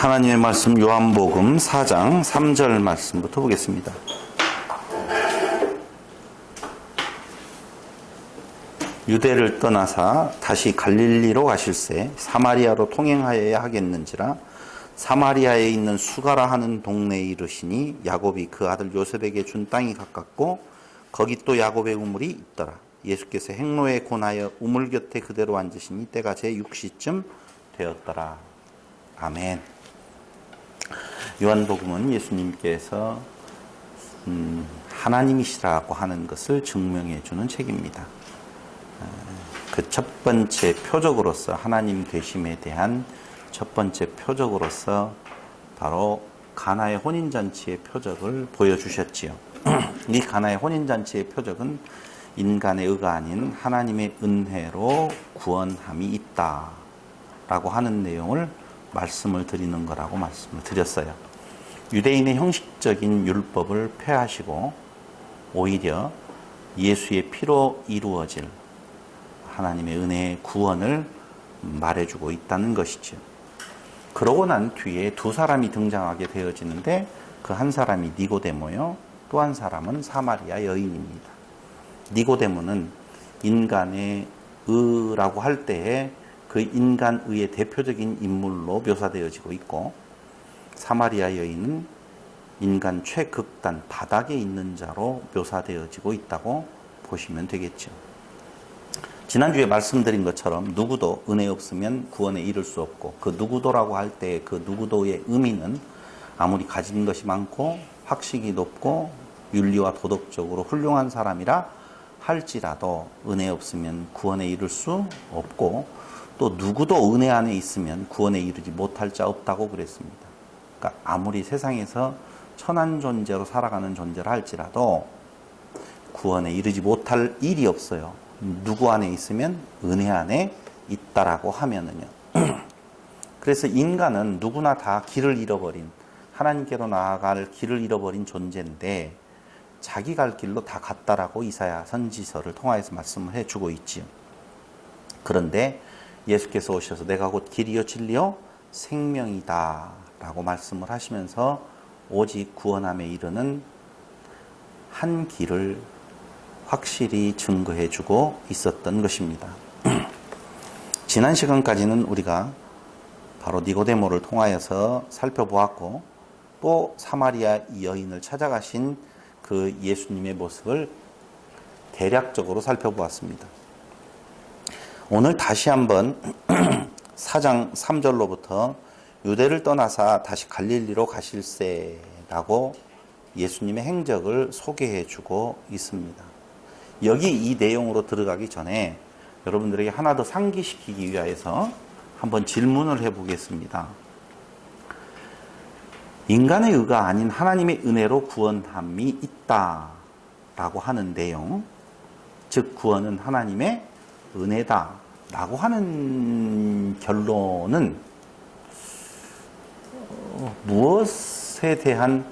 하나님의 말씀 요한복음 4장 3절 말씀부터 보겠습니다. 유대를 떠나사 다시 갈릴리로 가실새 사마리아로 통행하여야 하겠는지라 사마리아에 있는 수가라 하는 동네에 이르시니 야곱이 그 아들 요셉에게 준 땅이 가깝고 거기 또 야곱의 우물이 있더라. 예수께서 행로에 권하여 우물 곁에 그대로 앉으시니 때가 제6시쯤 되었더라. 아멘. 요한복음은 예수님께서 하나님이시라고 하는 것을 증명해 주는 책입니다. 그 첫 번째 표적으로서 하나님 되심에 대한 첫 번째 표적으로서 바로 가나의 혼인잔치의 표적을 보여주셨지요. 이 가나의 혼인잔치의 표적은 인간의 의가 아닌 하나님의 은혜로 구원함이 있다라고 하는 내용을 말씀을 드리는 거라고 말씀을 드렸어요. 유대인의 형식적인 율법을 폐하시고 오히려 예수의 피로 이루어질 하나님의 은혜의 구원을 말해주고 있다는 것이죠. 그러고 난 뒤에 두 사람이 등장하게 되어지는데 그 한 사람이 니고데모요, 또 한 사람은 사마리아 여인입니다. 니고데모는 인간의 의라고 할 때에 그 인간의의 대표적인 인물로 묘사되어지고 있고, 사마리아 여인은 인간 최극단 바닥에 있는 자로 묘사되어지고 있다고 보시면 되겠죠. 지난주에 말씀드린 것처럼 누구도 은혜 없으면 구원에 이를 수 없고, 그 누구도라고 할 때 그 누구도의 의미는 아무리 가진 것이 많고 학식이 높고 윤리와 도덕적으로 훌륭한 사람이라 할지라도 은혜 없으면 구원에 이를 수 없고, 또 누구도 은혜 안에 있으면 구원에 이르지 못할 자 없다고 그랬습니다. 그러니까 아무리 세상에서 천한 존재로 살아가는 존재라 할지라도 구원에 이르지 못할 일이 없어요. 누구 안에 있으면 은혜 안에 있다라고 하면은요. 그래서 인간은 누구나 다 길을 잃어버린, 하나님께로 나아갈 길을 잃어버린 존재인데 자기 갈 길로 다 갔다라고 이사야 선지서를 통하여서 말씀을 해주고 있지요. 그런데 예수께서 오셔서 내가 곧 길이요 진리요 생명이다 라고 말씀을 하시면서 오직 구원함에 이르는 한 길을 확실히 증거해 주고 있었던 것입니다. 지난 시간까지는 우리가 바로 니고데모를 통하여서 살펴보았고, 또 사마리아 여인을 찾아가신 그 예수님의 모습을 대략적으로 살펴보았습니다. 오늘 다시 한번 4장 3절로부터 유대를 떠나사 다시 갈릴리로 가실새라고 예수님의 행적을 소개해 주고 있습니다. 여기 이 내용으로 들어가기 전에 여러분들에게 하나 더 상기시키기 위하여서 한번 질문을 해보겠습니다. 인간의 의가 아닌 하나님의 은혜로 구원함이 있다라고 하는 내용, 즉 구원은 하나님의 은혜다라고 하는 결론은 무엇에 대한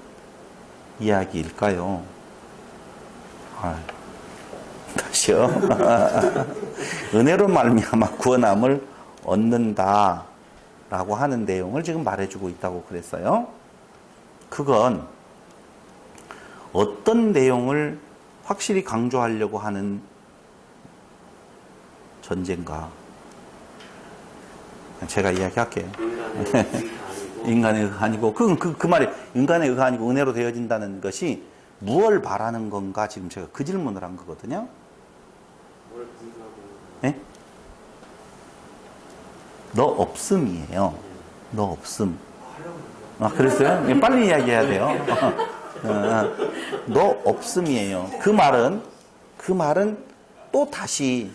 이야기일까요? 다시요. 은혜로 말미암아 구원함을 얻는다라고 하는 내용을 지금 말해주고 있다고 그랬어요. 그건 어떤 내용을 확실히 강조하려고 하는 전제인가? 제가 이야기할게요. 인간의 의가 아니고, 그 말이 인간의 의가 아니고 은혜로 되어진다는 것이 무엇을 말하는 건가? 지금 제가 그 질문을 한 거거든요. 네? 너 없음이에요. 너 없음. 그랬어요? 빨리 이야기해야 돼요. 너 없음이에요. 그 말은 또 다시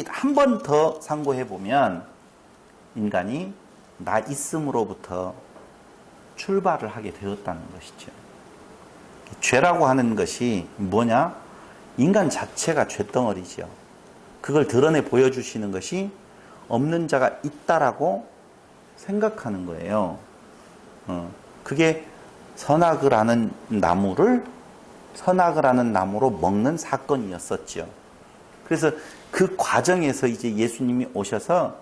한 번 더 상고해 보면 인간이 나 있음으로부터 출발을 하게 되었다는 것이죠. 죄라고 하는 것이 뭐냐? 인간 자체가 죄덩어리죠. 그걸 드러내 보여주시는 것이 없는 자가 있다라고 생각하는 거예요. 그게 선악을 하는 나무로 먹는 사건이었었죠. 그래서 그 과정에서 이제 예수님이 오셔서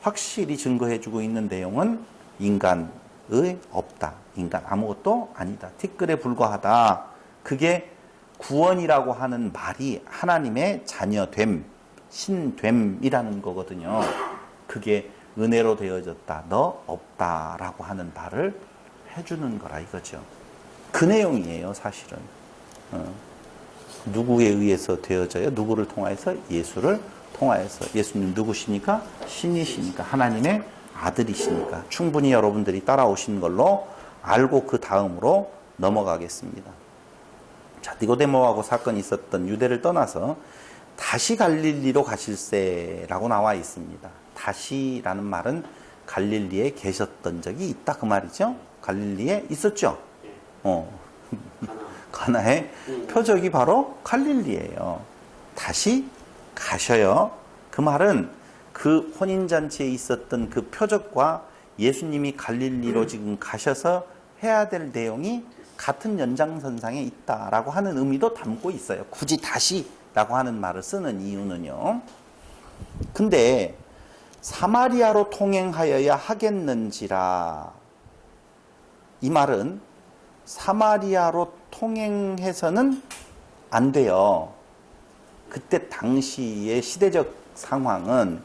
확실히 증거해주고 있는 내용은 인간의 없다. 인간 아무것도 아니다. 티끌에 불과하다. 그게 구원이라고 하는 말이 하나님의 자녀됨, 신됨이라는 거거든요. 그게 은혜로 되어졌다. 너 없다라고 하는 말을 해주는 거라 이거죠. 그 내용이에요, 사실은. 누구에 의해서 되어져요? 누구를 통하여서? 예수를 통하여서. 예수님 누구시니까? 신이시니까. 하나님의 아들이시니까. 충분히 여러분들이 따라오신 걸로 알고 그 다음으로 넘어가겠습니다. 자, 니고데모하고 사건이 있었던 유대를 떠나서 다시 갈릴리로 가실세라고 나와 있습니다. 다시라는 말은 갈릴리에 계셨던 적이 있다 그 말이죠. 갈릴리에 있었죠. 가나의 표적이 바로 갈릴리예요. 다시 가셔요. 그 말은 그 혼인잔치에 있었던 그 표적과 예수님이 갈릴리로 지금 가셔서 해야 될 내용이 같은 연장선상에 있다라고 하는 의미도 담고 있어요. 굳이 다시라고 하는 말을 쓰는 이유는요. 근데 사마리아로 통행하여야 하겠는지라, 이 말은 사마리아로 통행해서는 안 돼요. 그때 당시의 시대적 상황은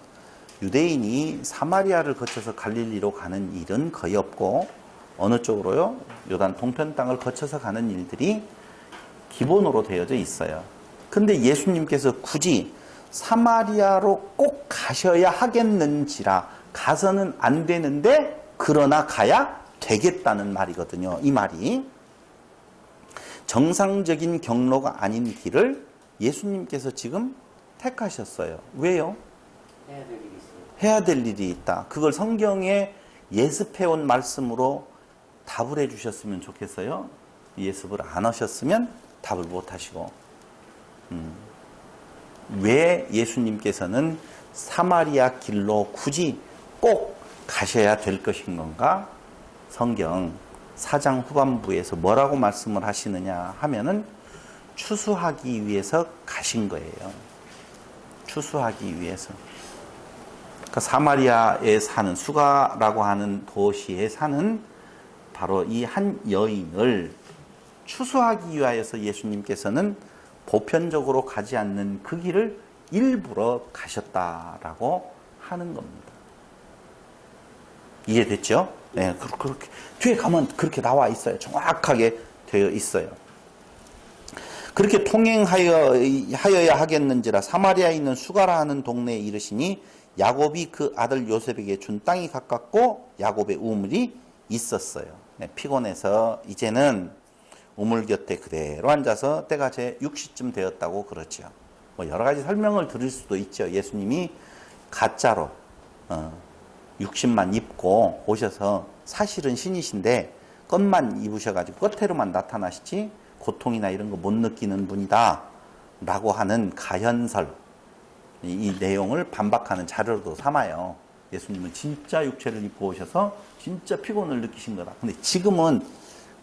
유대인이 사마리아를 거쳐서 갈릴리로 가는 일은 거의 없고, 어느 쪽으로요? 요단 동편 땅을 거쳐서 가는 일들이 기본으로 되어져 있어요. 근데 예수님께서 굳이 사마리아로 꼭 가셔야 하겠는지라, 가서는 안 되는데 그러나 가야 되겠다는 말이거든요. 이 말이 정상적인 경로가 아닌 길을 예수님께서 지금 택하셨어요. 왜요? 해야 될 일이 있어요. 해야 될 일이 있다. 그걸 성경에 예습해온 말씀으로 답을 해주셨으면 좋겠어요. 예습을 안 하셨으면 답을 못 하시고. 왜 예수님께서는 사마리아 길로 굳이 꼭 가셔야 될 것인 건가? 성경 4장 후반부에서 뭐라고 말씀을 하시느냐 하면은 추수하기 위해서 가신 거예요. 추수하기 위해서. 그러니까 사마리아에 사는, 수가라고 하는 도시에 사는 바로 이 한 여인을 추수하기 위하여서 예수님께서는 보편적으로 가지 않는 그 길을 일부러 가셨다라고 하는 겁니다. 이해됐죠? 네, 그렇게 뒤에 가면 그렇게 나와 있어요. 정확하게 되어 있어요. 그렇게 통행하여야 하겠는지라 사마리아에 있는 수가라 하는 동네에 이르시니 야곱이 그 아들 요셉에게 준 땅이 가깝고 야곱의 우물이 있었어요. 네, 피곤해서 이제는 우물 곁에 그대로 앉아서 때가 제 6시쯤 되었다고 그러죠. 뭐 여러 가지 설명을 드릴 수도 있죠. 예수님이 가짜로 육신만 입고 오셔서 사실은 신이신데 껍만 입으셔가지고 겉으로만 나타나시지 고통이나 이런 거 못 느끼는 분이다 라고 하는 가현설, 이 내용을 반박하는 자료도 삼아요. 예수님은 진짜 육체를 입고 오셔서 진짜 피곤을 느끼신 거다. 근데 지금은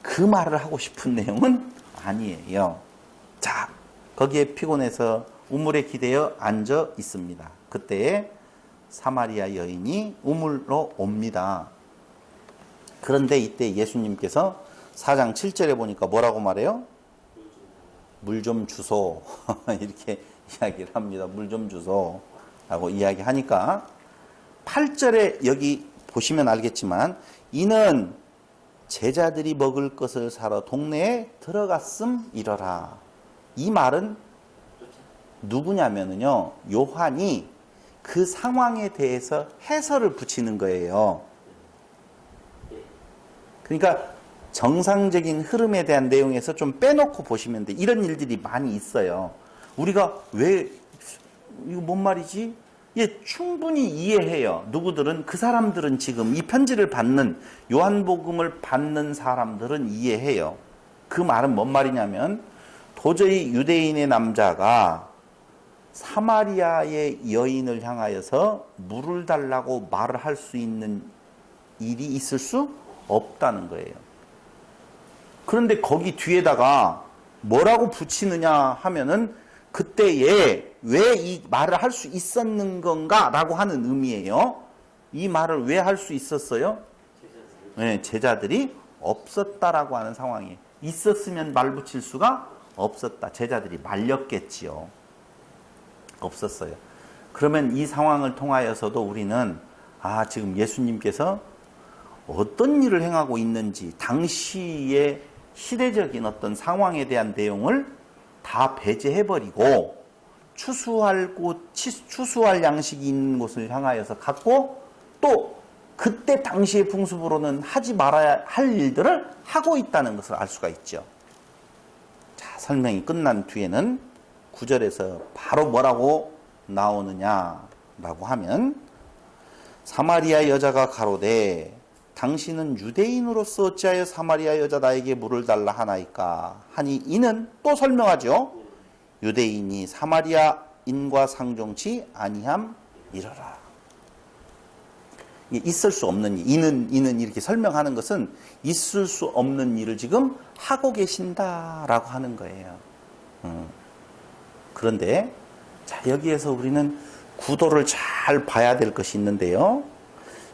그 말을 하고 싶은 내용은 아니에요. 자, 거기에 피곤해서 우물에 기대어 앉아 있습니다. 그때에 사마리아 여인이 우물로 옵니다. 그런데 이때 예수님께서 4장 7절에 보니까 뭐라고 말해요? 물 좀 주소. 이렇게 이야기를 합니다. 물 좀 주소. 라고 이야기하니까 8절에 여기 보시면 알겠지만 이는 제자들이 먹을 것을 사러 동네에 들어갔음 이러라. 이 말은 누구냐면요, 요한이 그 상황에 대해서 해설을 붙이는 거예요. 그러니까 정상적인 흐름에 대한 내용에서 좀 빼놓고 보시면 돼. 이런 일들이 많이 있어요. 우리가 왜 이거 뭔 말이지? 예, 충분히 이해해요. 누구들은, 그 사람들은 지금 이 편지를 받는, 요한복음을 받는 사람들은 이해해요. 그 말은 뭔 말이냐면 도저히 유대인의 남자가 사마리아의 여인을 향하여서 물을 달라고 말을 할 수 있는 일이 있을 수 없다는 거예요. 그런데 거기 뒤에다가 뭐라고 붙이느냐 하면은 그때에 왜 이 말을 할 수 있었는 건가 라고 하는 의미예요. 이 말을 왜 할 수 있었어요? 예, 제자들이 없었다라고 하는 상황이에요. 있었으면 말 붙일 수가 없었다. 제자들이 말렸겠지요. 없었어요. 그러면 이 상황을 통하여서도 우리는 지금 예수님께서 어떤 일을 행하고 있는지 당시의 시대적인 어떤 상황에 대한 내용을 다 배제해버리고 추수할 양식이 있는 곳을 향하여서 갔고 또 그때 당시의 풍습으로는 하지 말아야 할 일들을 하고 있다는 것을 알 수가 있죠. 자, 설명이 끝난 뒤에는 9절에서 바로 뭐라고 나오느냐라고 하면 사마리아 여자가 가로되 당신은 유대인으로서 어찌하여 사마리아 여자 나에게 물을 달라 하나이까 하니 이는 또 설명하죠. 유대인이 사마리아인과 상종치 아니함이러라. 있을 수 없는 일, 이는 이렇게 설명하는 것은 있을 수 없는 일을 지금 하고 계신다라고 하는 거예요. 그런데 자, 여기에서 우리는 구도를 잘 봐야 될 것이 있는데요.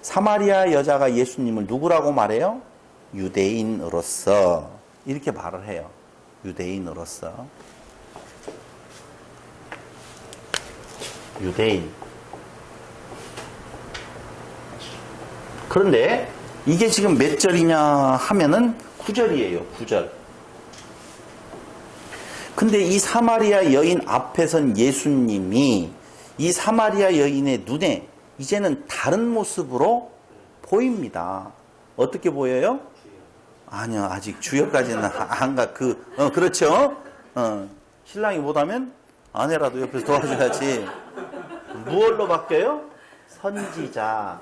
사마리아 여자가 예수님을 누구라고 말해요? 유대인으로서 이렇게 말을 해요. 유대인으로서. 유대인. 그런데 이게 지금 몇 절이냐 하면은 9절이에요. 9절. 근데 이 사마리아 여인 앞에선 예수님이 이 사마리아 여인의 눈에 이제는 다른 모습으로 보입니다. 어떻게 보여요? 아니요, 아직 주역까지는 안 가. 그렇죠? 신랑이 못하면 아내라도 옆에서 도와줘야지. 무얼로 바뀌어요? 선지자로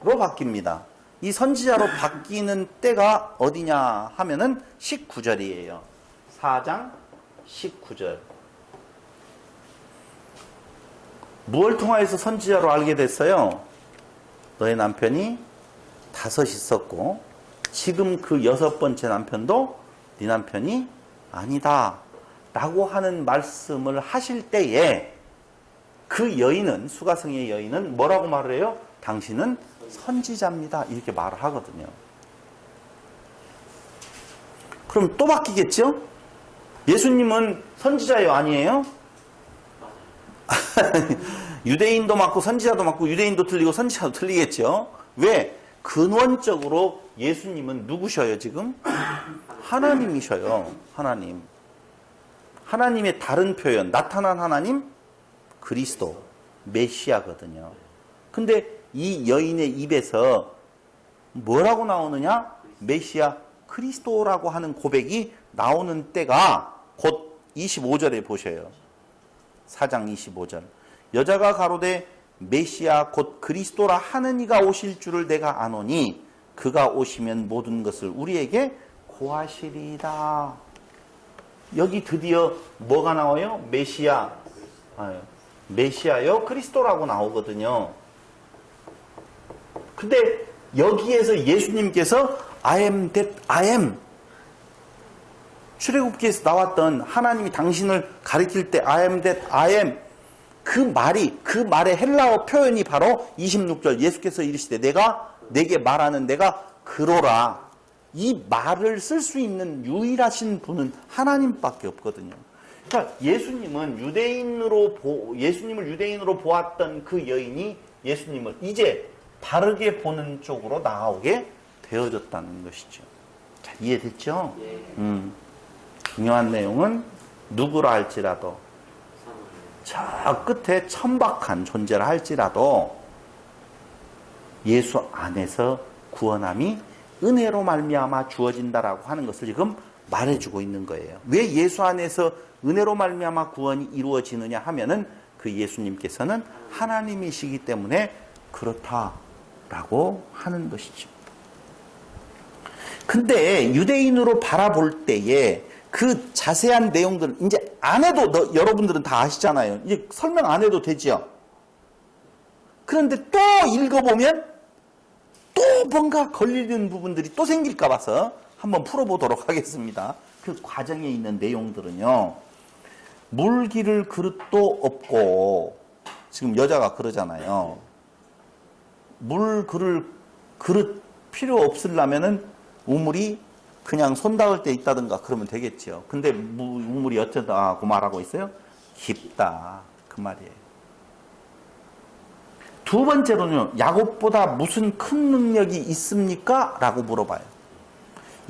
바뀝니다. 이 선지자로 바뀌는 때가 어디냐 하면은 19절이에요. 4장 19절. 무엇을 통하여서 선지자로 알게 됐어요? 너의 남편이 5 있었고 지금 그 6번째 남편도 네 남편이 아니다 라고 하는 말씀을 하실 때에 그 여인은, 수가성의 여인은 뭐라고 말을 해요? 당신은 선지자입니다 이렇게 말을 하거든요. 그럼 또 바뀌겠죠? 예수님은 선지자예요? 아니에요? 유대인도 맞고 선지자도 맞고 유대인도 틀리고 선지자도 틀리겠죠. 왜? 근원적으로 예수님은 누구셔요 지금? 하나님이셔요. 하나님. 하나님의 다른 표현, 나타난 하나님, 그리스도, 메시아거든요. 근데 이 여인의 입에서 뭐라고 나오느냐? 메시아, 그리스도라고 하는 고백이 나오는 때가 곧 25절에 보셔요. 4장 25절. 여자가 가로되 메시아 곧 그리스도라 하는 이가 오실 줄을 내가 아노니 그가 오시면 모든 것을 우리에게 고하시리이다. 여기 드디어 뭐가 나와요? 메시아. 메시아요? 그리스도라고 나오거든요. 근데 여기에서 예수님께서 I am that I am. 출애굽기에서 나왔던 하나님이 당신을 가리킬 때 I am that I am. 그 말의 헬라어 표현이 바로 26절 예수께서 이르시되 내가 내게 말하는 내가 그로라. 이 말을 쓸 수 있는 유일하신 분은 하나님밖에 없거든요. 그러니까 예수님을 유대인으로 보았던 그 여인이 예수님을 이제 바르게 보는 쪽으로 나아오게 되어졌다는 것이죠. 자, 이해됐죠? 중요한 내용은 누구라 할지라도 저 끝에 천박한 존재라 할지라도 예수 안에서 구원함이 은혜로 말미암아 주어진다라고 하는 것을 지금 말해주고 있는 거예요. 왜 예수 안에서 은혜로 말미암아 구원이 이루어지느냐 하면은 그 예수님께서는 하나님이시기 때문에 그렇다라고 하는 것이죠. 근데 유대인으로 바라볼 때에 그 자세한 내용들 이제 안 해도 여러분들은 다 아시잖아요. 이제 설명 안 해도 되죠. 그런데 또 읽어보면 또 뭔가 걸리는 부분들이 또 생길까 봐서 한번 풀어보도록 하겠습니다. 그 과정에 있는 내용들은요. 물 기를 그릇도 없고 지금 여자가 그러잖아요. 물 그릇 필요 없으려면은 우물이 그냥 손 닿을 때 있다든가 그러면 되겠죠. 근데 우물이 어쩌다고 말하고 있어요? 깊다. 그 말이에요. 두 번째로는요. 야곱보다 무슨 큰 능력이 있습니까? 라고 물어봐요.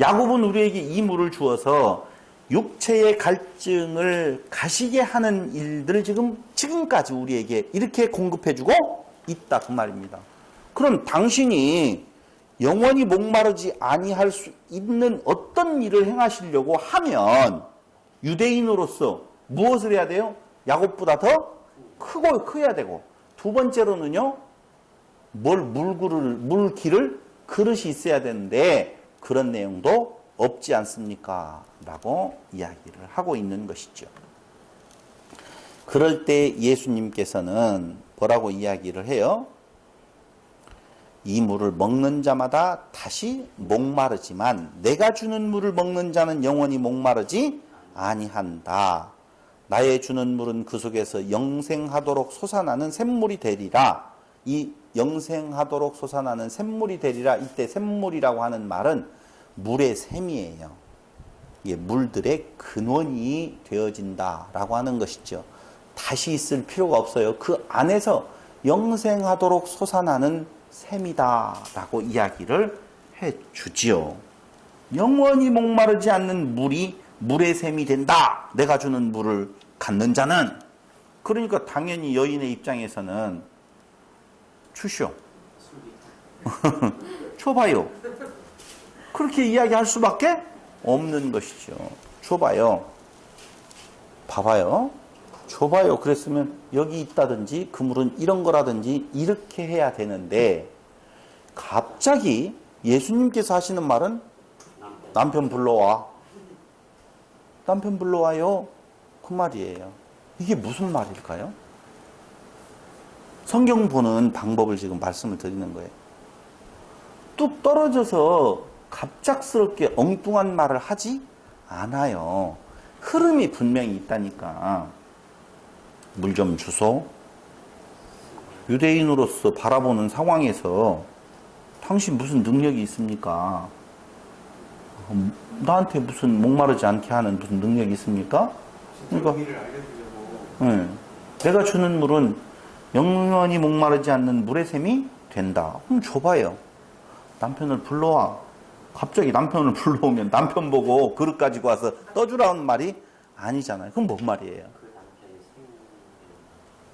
야곱은 우리에게 이 물을 주어서 육체의 갈증을 가시게 하는 일들을 지금까지 우리에게 이렇게 공급해주고 있다. 그 말입니다. 그럼 당신이 영원히 목마르지 아니할 수 있는 어떤 일을 행하시려고 하면 유대인으로서 무엇을 해야 돼요? 야곱보다 더 커야 되고, 두 번째로는요, 물기를 그릇이 있어야 되는데 그런 내용도 없지 않습니까? 라고 이야기를 하고 있는 것이죠. 그럴 때 예수님께서는 뭐라고 이야기를 해요? 이 물을 먹는 자마다 다시 목마르지만 내가 주는 물을 먹는 자는 영원히 목마르지 아니한다. 나의 주는 물은 그 속에서 영생하도록 솟아나는 샘물이 되리라. 이 영생하도록 솟아나는 샘물이 되리라. 이때 샘물이라고 하는 말은 물의 샘이에요. 이게 물들의 근원이 되어진다라고 하는 것이죠. 다시 있을 필요가 없어요. 그 안에서 영생하도록 솟아나는 샘이다라고 이야기를 해주지요. 영원히 목마르지 않는 물이 물의 샘이 된다. 내가 주는 물을 갖는 자는. 그러니까 당연히 여인의 입장에서는 주시오. 줘봐요. 그렇게 이야기할 수밖에 없는 것이죠. 줘봐요. 봐봐요. 줘봐요. 그랬으면 여기 있다든지 그물은 이런 거라든지 이렇게 해야 되는데 갑자기 예수님께서 하시는 말은 남편 불러와. 남편 불러와요. 그 말이에요. 이게 무슨 말일까요? 성경 보는 방법을 지금 말씀을 드리는 거예요. 뚝 떨어져서 갑작스럽게 엉뚱한 말을 하지 않아요. 흐름이 분명히 있다니까. 물 좀 주소. 유대인으로서 바라보는 상황에서 당신 무슨 능력이 있습니까? 나한테 무슨 목마르지 않게 하는 무슨 능력이 있습니까? 그러니까 네. 내가 주는 물은 영원히 목마르지 않는 물의 샘이 된다. 그럼 줘봐요. 남편을 불러와. 갑자기 남편을 불러오면 남편 보고 그릇 가지고 와서 떠주라는 말이 아니잖아요. 그럼 뭔 말이에요?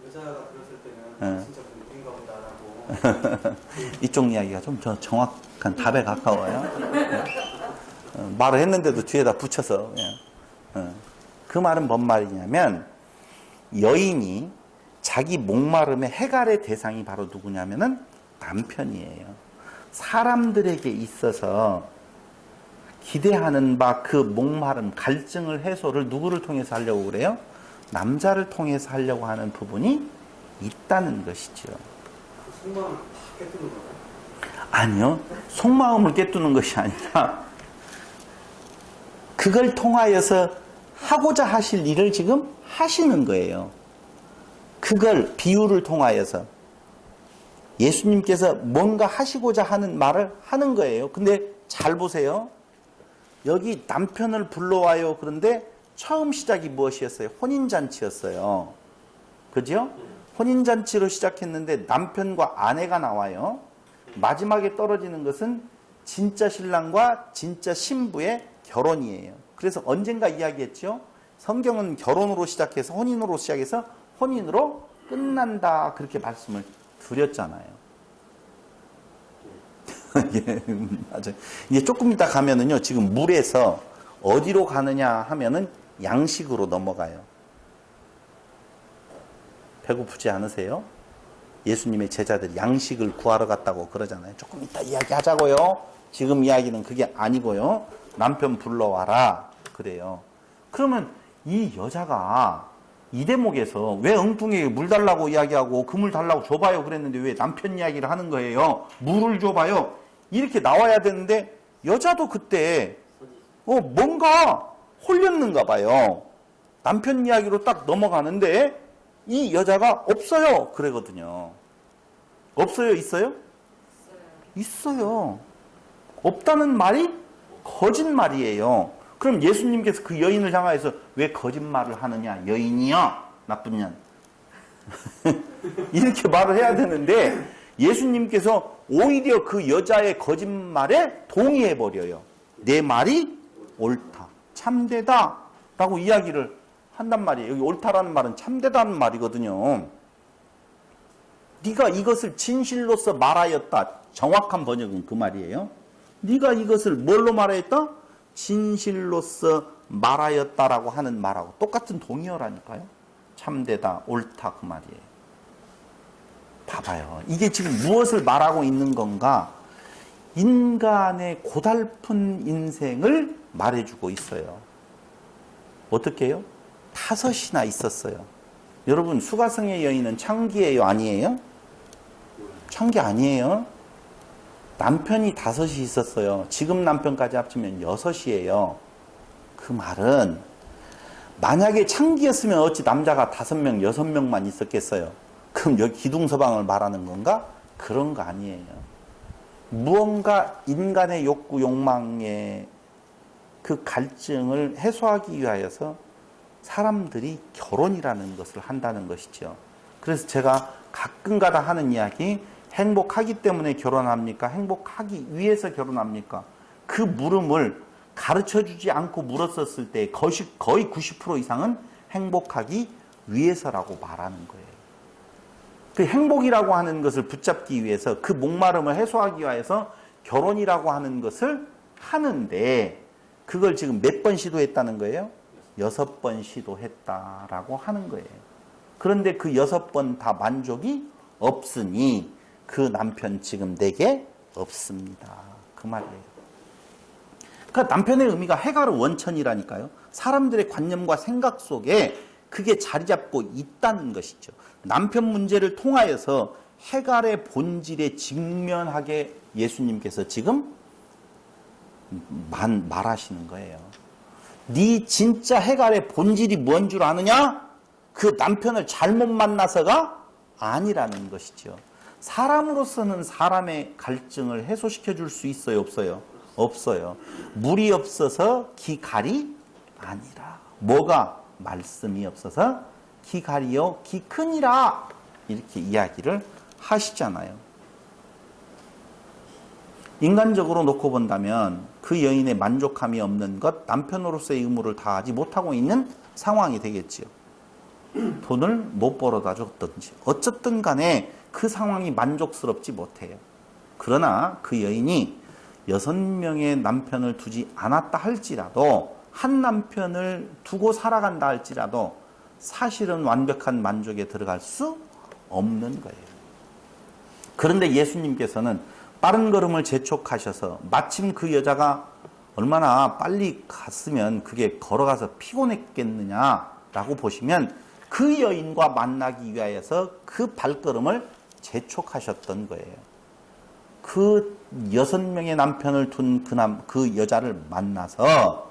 여자가 들었을 때는 진짜 분인가 보다라고. 이쪽 이야기가 좀 정확한 답에 가까워요. 말을 했는데도 뒤에다 붙여서. 그 말은 뭔 말이냐면 여인이 자기 목마름의 해갈의 대상이 바로 누구냐면은 남편이에요. 사람들에게 있어서 기대하는 바 그 목마름, 갈증을 해소를 누구를 통해서 하려고 그래요? 남자를 통해서 하려고 하는 부분이 있다는 것이죠. 속마음을 다 깨뜨는 거예요? 아니요. 속마음을 깨뜨는 것이 아니라 그걸 통하여서 하고자 하실 일을 지금 하시는 거예요. 그걸 비유를 통하여서 예수님께서 뭔가 하시고자 하는 말을 하는 거예요. 근데 잘 보세요. 여기 남편을 불러와요. 그런데 처음 시작이 무엇이었어요? 혼인잔치였어요. 그죠? 혼인잔치로 시작했는데 남편과 아내가 나와요. 마지막에 떨어지는 것은 진짜 신랑과 진짜 신부의 결혼이에요. 그래서 언젠가 이야기했죠. 성경은 결혼으로 시작해서 혼인으로 시작해서 혼인으로 끝난다. 그렇게 말씀을 드렸잖아요. 예, 맞아요. 이제 조금 이따 가면은요, 지금 물에서 어디로 가느냐 하면은 양식으로 넘어가요. 배고프지 않으세요? 예수님의 제자들이 양식을 구하러 갔다고 그러잖아요. 조금 이따 이야기하자고요. 지금 이야기는 그게 아니고요. 남편 불러와라. 그래요. 그러면 이 여자가 이 대목에서 왜 엉뚱하게 물 달라고 이야기하고 그물 달라고 줘봐요 그랬는데 왜 남편 이야기를 하는 거예요? 물을 줘봐요. 이렇게 나와야 되는데 여자도 그때 뭔가 홀렸는가 봐요. 남편 이야기로 딱 넘어가는데 이 여자가 없어요 그러거든요. 없어요? 있어요? 있어요. 없다는 말이 거짓말이에요. 그럼 예수님께서 그 여인을 향하여서 왜 거짓말을 하느냐? 여인이여, 나쁜 년. 이렇게 말을 해야 되는데 예수님께서 오히려 그 여자의 거짓말에 동의해버려요. 내 말이 옳다, 참되다 라고 이야기를 한단 말이에요. 여기 옳다라는 말은 참되다는 말이거든요. 네가 이것을 진실로서 말하였다. 정확한 번역은 그 말이에요. 네가 이것을 뭘로 말하였다? 진실로서 말하였다라고 하는 말하고 똑같은 동의어라니까요. 참되다, 옳다 그 말이에요. 봐봐요. 이게 지금 무엇을 말하고 있는 건가? 인간의 고달픈 인생을 말해주고 있어요. 어떻게 해요? 5이나 있었어요. 여러분, 수가성의 여인은 창기예요? 아니에요? 창기 아니에요. 남편이 5이 있었어요. 지금 남편까지 합치면 6이에요. 그 말은 만약에 창기였으면 어찌 남자가 5명, 6명만 있었겠어요. 그럼 여기 기둥서방을 말하는 건가? 그런 거 아니에요. 무언가 인간의 욕구, 욕망의 그 갈증을 해소하기 위하여서 사람들이 결혼이라는 것을 한다는 것이죠. 그래서 제가 가끔가다 하는 이야기, 행복하기 때문에 결혼합니까? 행복하기 위해서 결혼합니까? 그 물음을 가르쳐주지 않고 물었었을 때 거의 90% 이상은 행복하기 위해서라고 말하는 거예요. 그 행복이라고 하는 것을 붙잡기 위해서 그 목마름을 해소하기 위해서 결혼이라고 하는 것을 하는데 그걸 지금 몇 번 시도했다는 거예요? 6번 시도했다라고 하는 거예요. 그런데 그 6번 다 만족이 없으니 그 남편 지금 내게 없습니다. 그 말이에요. 그러니까 남편의 의미가 해가르 원천이라니까요. 사람들의 관념과 생각 속에 그게 자리 잡고 있다는 것이죠. 남편 문제를 통하여서 해갈의 본질에 직면하게 예수님께서 지금 말하시는 거예요. 네 진짜 해갈의 본질이 뭔 줄 아느냐? 그 남편을 잘못 만나서가 아니라는 것이죠. 사람으로서는 사람의 갈증을 해소시켜 줄 수 있어요? 없어요? 없어요. 물이 없어서 기갈이 아니라. 뭐가? 말씀이 없어서 기갈이요 기크니라. 이렇게 이야기를 하시잖아요. 인간적으로 놓고 본다면 그 여인의 만족함이 없는 것, 남편으로서의 의무를 다하지 못하고 있는 상황이 되겠지요. 돈을 못 벌어다 줬든지 어쨌든 간에 그 상황이 만족스럽지 못해요. 그러나 그 여인이 6명의 남편을 두지 않았다 할지라도 한 남편을 두고 살아간다 할지라도 사실은 완벽한 만족에 들어갈 수 없는 거예요. 그런데 예수님께서는 빠른 걸음을 재촉하셔서 마침 그 여자가 얼마나 빨리 갔으면 그게 걸어가서 피곤했겠느냐라고 보시면 그 여인과 만나기 위하여서 그 발걸음을 재촉하셨던 거예요. 그 6명의 남편을 둔 그 여자를 만나서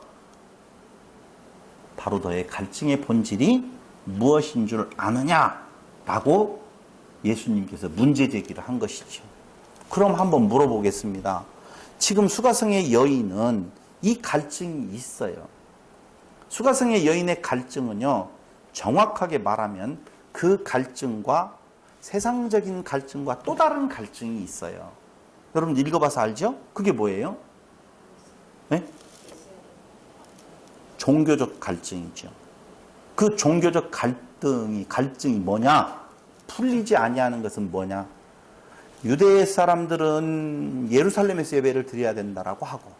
바로 너의 갈증의 본질이 무엇인 줄 아느냐라고 예수님께서 문제 제기를 한 것이죠. 그럼 한번 물어보겠습니다. 지금 수가성의 여인은 이 갈증이 있어요. 수가성의 여인의 갈증은요, 정확하게 말하면 그 갈증과 세상적인 갈증과 또 다른 갈증이 있어요. 여러분 읽어봐서 알죠? 그게 뭐예요? 네? 종교적 갈증이죠. 그 종교적 갈증이 뭐냐? 풀리지 아니하는 것은 뭐냐? 유대 사람들은 예루살렘에서 예배를 드려야 된다라고 하고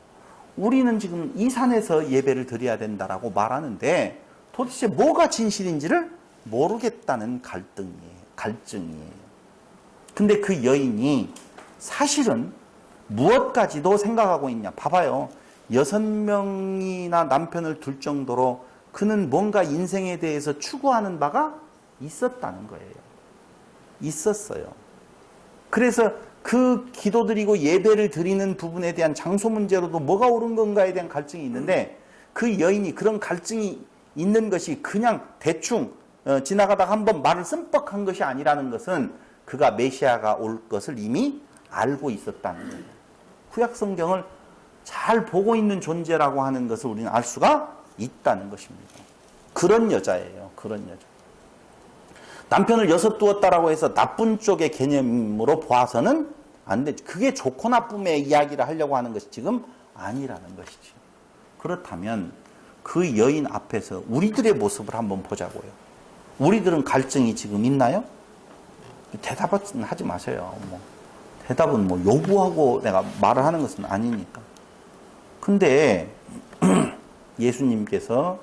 우리는 지금 이 산에서 예배를 드려야 된다라고 말하는데 도대체 뭐가 진실인지를 모르겠다는 갈증이에요. 근데 그 여인이 사실은 무엇까지도 생각하고 있냐? 봐봐요. 6명이나 남편을 둘 정도로 그는 뭔가 인생에 대해서 추구하는 바가 있었다는 거예요. 있었어요. 그래서 그 기도드리고 예배를 드리는 부분에 대한 장소 문제로도 뭐가 옳은 건가에 대한 갈증이 있는데 그 여인이 그런 갈증이 있는 것이 그냥 대충 지나가다가 한번 말을 씀뻑한 것이 아니라는 것은 그가 메시아가 올 것을 이미 알고 있었다는 거예요. 구약 성경을 잘 보고 있는 존재라고 하는 것을 우리는 알 수가 있다는 것입니다. 그런 여자예요. 그런 여자. 남편을 여섯 두었다라고 해서 나쁜 쪽의 개념으로 보아서는 안 되지. 그게 좋고 나쁨의 이야기를 하려고 하는 것이 지금 아니라는 것이죠. 그렇다면 그 여인 앞에서 우리들의 모습을 한번 보자고요. 우리들은 갈증이 지금 있나요? 대답은 하지 마세요. 대답은 요구하고 내가 말을 하는 것은 아니니까. 근데 예수님께서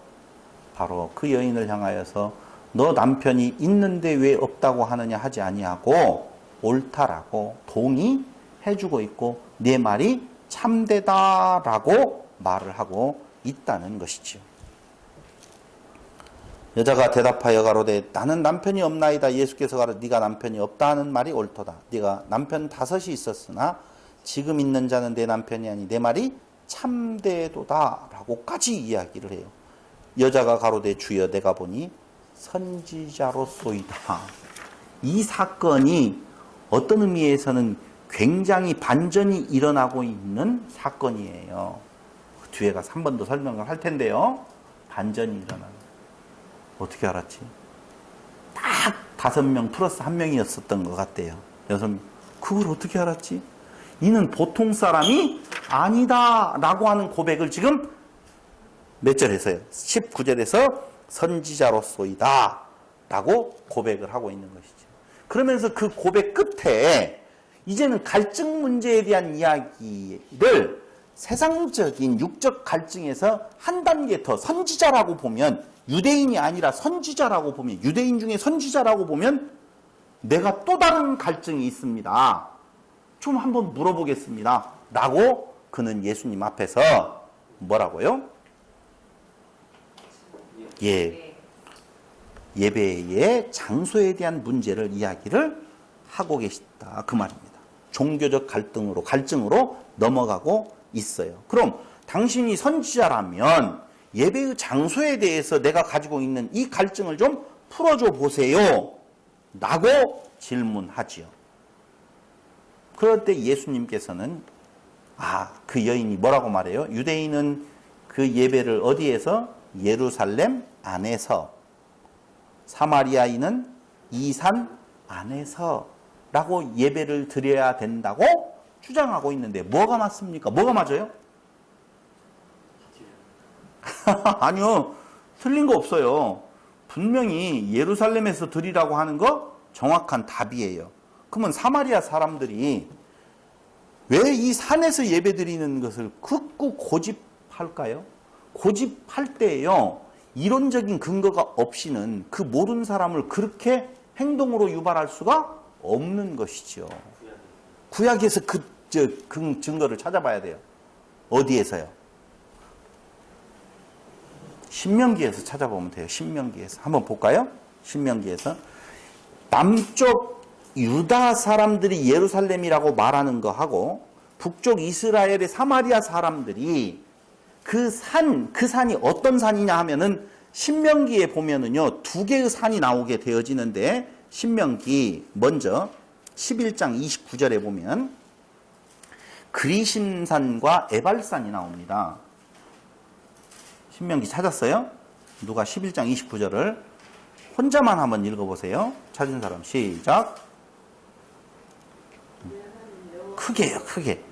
바로 그 여인을 향하여서 너 남편이 있는데 왜 없다고 하느냐 하지 아니하고 옳다라고 동의해주고 있고 네 말이 참되다라고 말을 하고 있다는 것이지요. 여자가 대답하여 가로되 나는 남편이 없나이다. 예수께서 가로되 네가 남편이 없다 하는 말이 옳도다. 네가 남편 5이 있었으나 지금 있는 자는 내 남편이 아니 내 말이 참되도다 라고까지 이야기를 해요. 여자가 가로되 주여 내가 보니 선지자로소이다. 이 사건이 어떤 의미에서는 굉장히 반전이 일어나고 있는 사건이에요. 그 뒤에 가서 한 번 더 설명을 할 텐데요. 반전이 일어나는. 어떻게 알았지? 딱 5명 플러스 1명이었었던 것 같대요. 6명. 그걸 어떻게 알았지? 이는 보통 사람이 아니다 라고 하는 고백을 지금 몇 절에서요? 19절에서 선지자로소이다 라고 고백을 하고 있는 것이죠. 그러면서 그 고백 끝에 이제는 갈증 문제에 대한 이야기를 세상적인 육적 갈증에서 한 단계 더 선지자라고 보면 유대인이 아니라 선지자라고 보면 유대인 중에 선지자라고 보면 내가 또 다른 갈증이 있습니다. 좀 한번 물어보겠습니다. 라고 그는 예수님 앞에서 뭐라고요? 예배의 장소에 대한 문제를 이야기를 하고 계시다. 그 말입니다. 종교적 갈증으로 넘어가고 있어요. 그럼 당신이 선지자라면 예배의 장소에 대해서 내가 가지고 있는 이 갈증을 좀 풀어줘 보세요. 라고 질문하지요. 그럴 때 예수님께서는 그 여인이 뭐라고 말해요? 유대인은 그 예배를 어디에서? 예루살렘 안에서, 사마리아인은 이 산 안에서 라고 예배를 드려야 된다고 주장하고 있는데 뭐가 맞습니까? 뭐가 맞아요? 아니요. 틀린 거 없어요. 분명히 예루살렘에서 드리라고 하는 거 정확한 답이에요. 그러면 사마리아 사람들이 왜 이 산에서 예배 드리는 것을 극구 고집할까요? 고집할 때에요. 이론적인 근거가 없이는 그 모든 사람을 그렇게 행동으로 유발할 수가 없는 것이죠. 구약에서 그 증거를 찾아봐야 돼요. 어디에서요? 신명기에서 찾아보면 돼요. 신명기에서. 한번 볼까요? 신명기에서. 남쪽 유다 사람들이 예루살렘이라고 말하는 거하고 북쪽 이스라엘의 사마리아 사람들이 그 산이 어떤 산이냐 하면은 신명기에 보면은요, 2개의 산이 나오게 되어지는데, 신명기 먼저 11장 29절에 보면 그리심산과 에발산이 나옵니다. 신명기 찾았어요? 누가 11장 29절을 혼자만 한번 읽어보세요. 찾은 사람 시작. 크게요, 크게.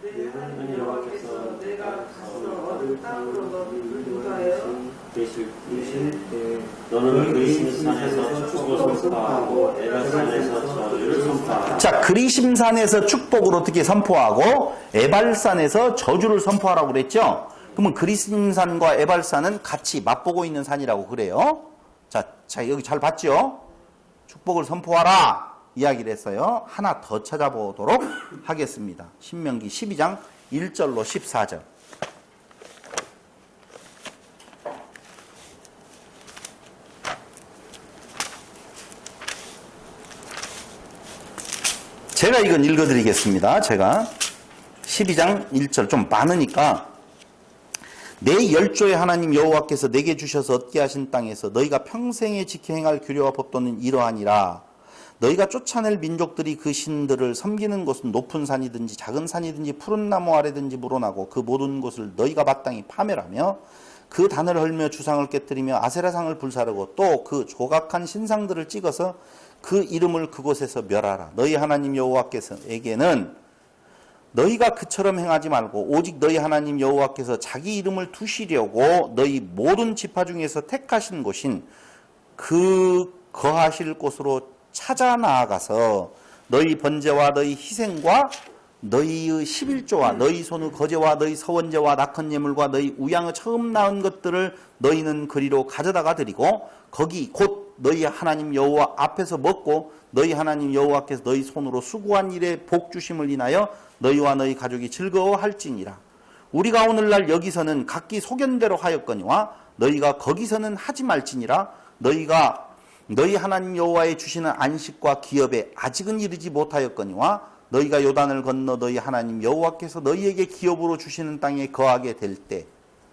너는 그리심산에서 축복을 선포하고 에발산에서 저주를 선포하라. 자, 그리심산에서 축복을 어떻게 선포하고 에발산에서 저주를 선포하라고 그랬죠? 그러면 그리심산과 에발산은 같이 맛보고 있는 산이라고 그래요. 자, 여기 잘 봤죠? 축복을 선포하라 이야기를 했어요. 하나 더 찾아보도록 하겠습니다. 신명기 12장 1절로 14절. 제가 이건 읽어드리겠습니다. 제가 12장 1절 좀 많으니까 내 열조의 하나님 여호와께서 내게 주셔서 얻게 하신 땅에서 너희가 평생에 지켜 행할 규례와 법도는 이러하니라. 너희가 쫓아낼 민족들이 그 신들을 섬기는 곳은 높은 산이든지 작은 산이든지 푸른 나무 아래든지 물어나고 그 모든 곳을 너희가 마땅히 파멸하며 그 단을 헐며 주상을 깨뜨리며 아세라상을 불사르고 또 그 조각한 신상들을 찍어서 그 이름을 그곳에서 멸하라. 너희 하나님 여호와께서에게는 너희가 그처럼 행하지 말고 오직 너희 하나님 여호와께서 자기 이름을 두시려고 너희 모든 지파 중에서 택하신 곳인 그 거하실 곳으로 찾아 나아가서 너희 번제와 너희 희생과 너희의 11조와 너희 손의 거제와 너희 서원제와 낙헌 예물과 너희 우양의 처음 낳은 것들을 너희는 그리로 가져다가 드리고 거기 곧 너희 하나님 여호와 앞에서 먹고 너희 하나님 여호와께서 너희 손으로 수고한 일에 복 주심을 인하여 너희와 너희 가족이 즐거워할지니라. 우리가 오늘날 여기서는 각기 소견대로 하였거니와 너희가 거기서는 하지 말지니라. 너희가 너희 하나님 여호와의 주시는 안식과 기업에 아직은 이르지 못하였거니와 너희가 요단을 건너 너희 하나님 여호와께서 너희에게 기업으로 주시는 땅에 거하게 될 때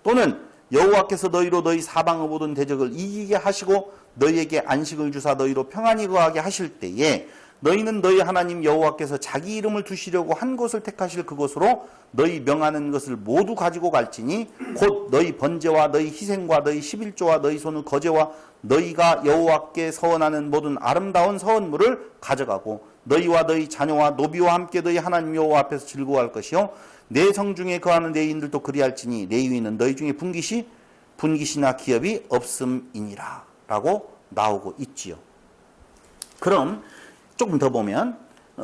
또는 여호와께서 너희로 너희 사방의 모든 대적을 이기게 하시고 너희에게 안식을 주사 너희로 평안히 거하게 하실 때에 너희는 너희 하나님 여호와께서 자기 이름을 두시려고 한 곳을 택하실 그곳으로 너희 명하는 것을 모두 가지고 갈지니 곧 너희 번제와 너희 희생과 너희 11조와 너희 손의 거제와 너희가 여호와께 서원하는 모든 아름다운 서원물을 가져가고 너희와 너희 자녀와 노비와 함께 너희 하나님 여호와 앞에서 즐거워할 것이요 내 성중에 거하는 레위인들도 그리할지니 레위인은 너희 중에 분깃이나 기업이 없음이니라 라고 나오고 있지요. 그럼 조금 더 보면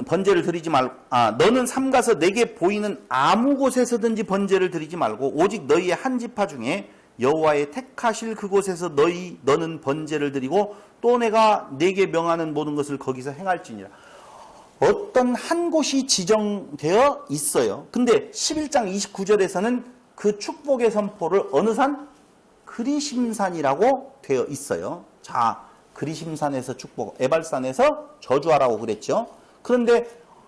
번제를 드리지 말고 너는 삼가서 내게 보이는 아무 곳에서든지 번제를 드리지 말고 오직 너희의 한 지파 중에 여호와의 택하실 그곳에서 너는 번제를 드리고 또 내가 네게 명하는 모든 것을 거기서 행할지니라. 어떤 한 곳이 지정되어 있어요. 근데 11장 29절에서는 그 축복의 선포를 어느 산? 그리심산이라고 되어 있어요. 자, 그리심산에서 축복, 에발산에서 저주하라고 그랬죠. 그런데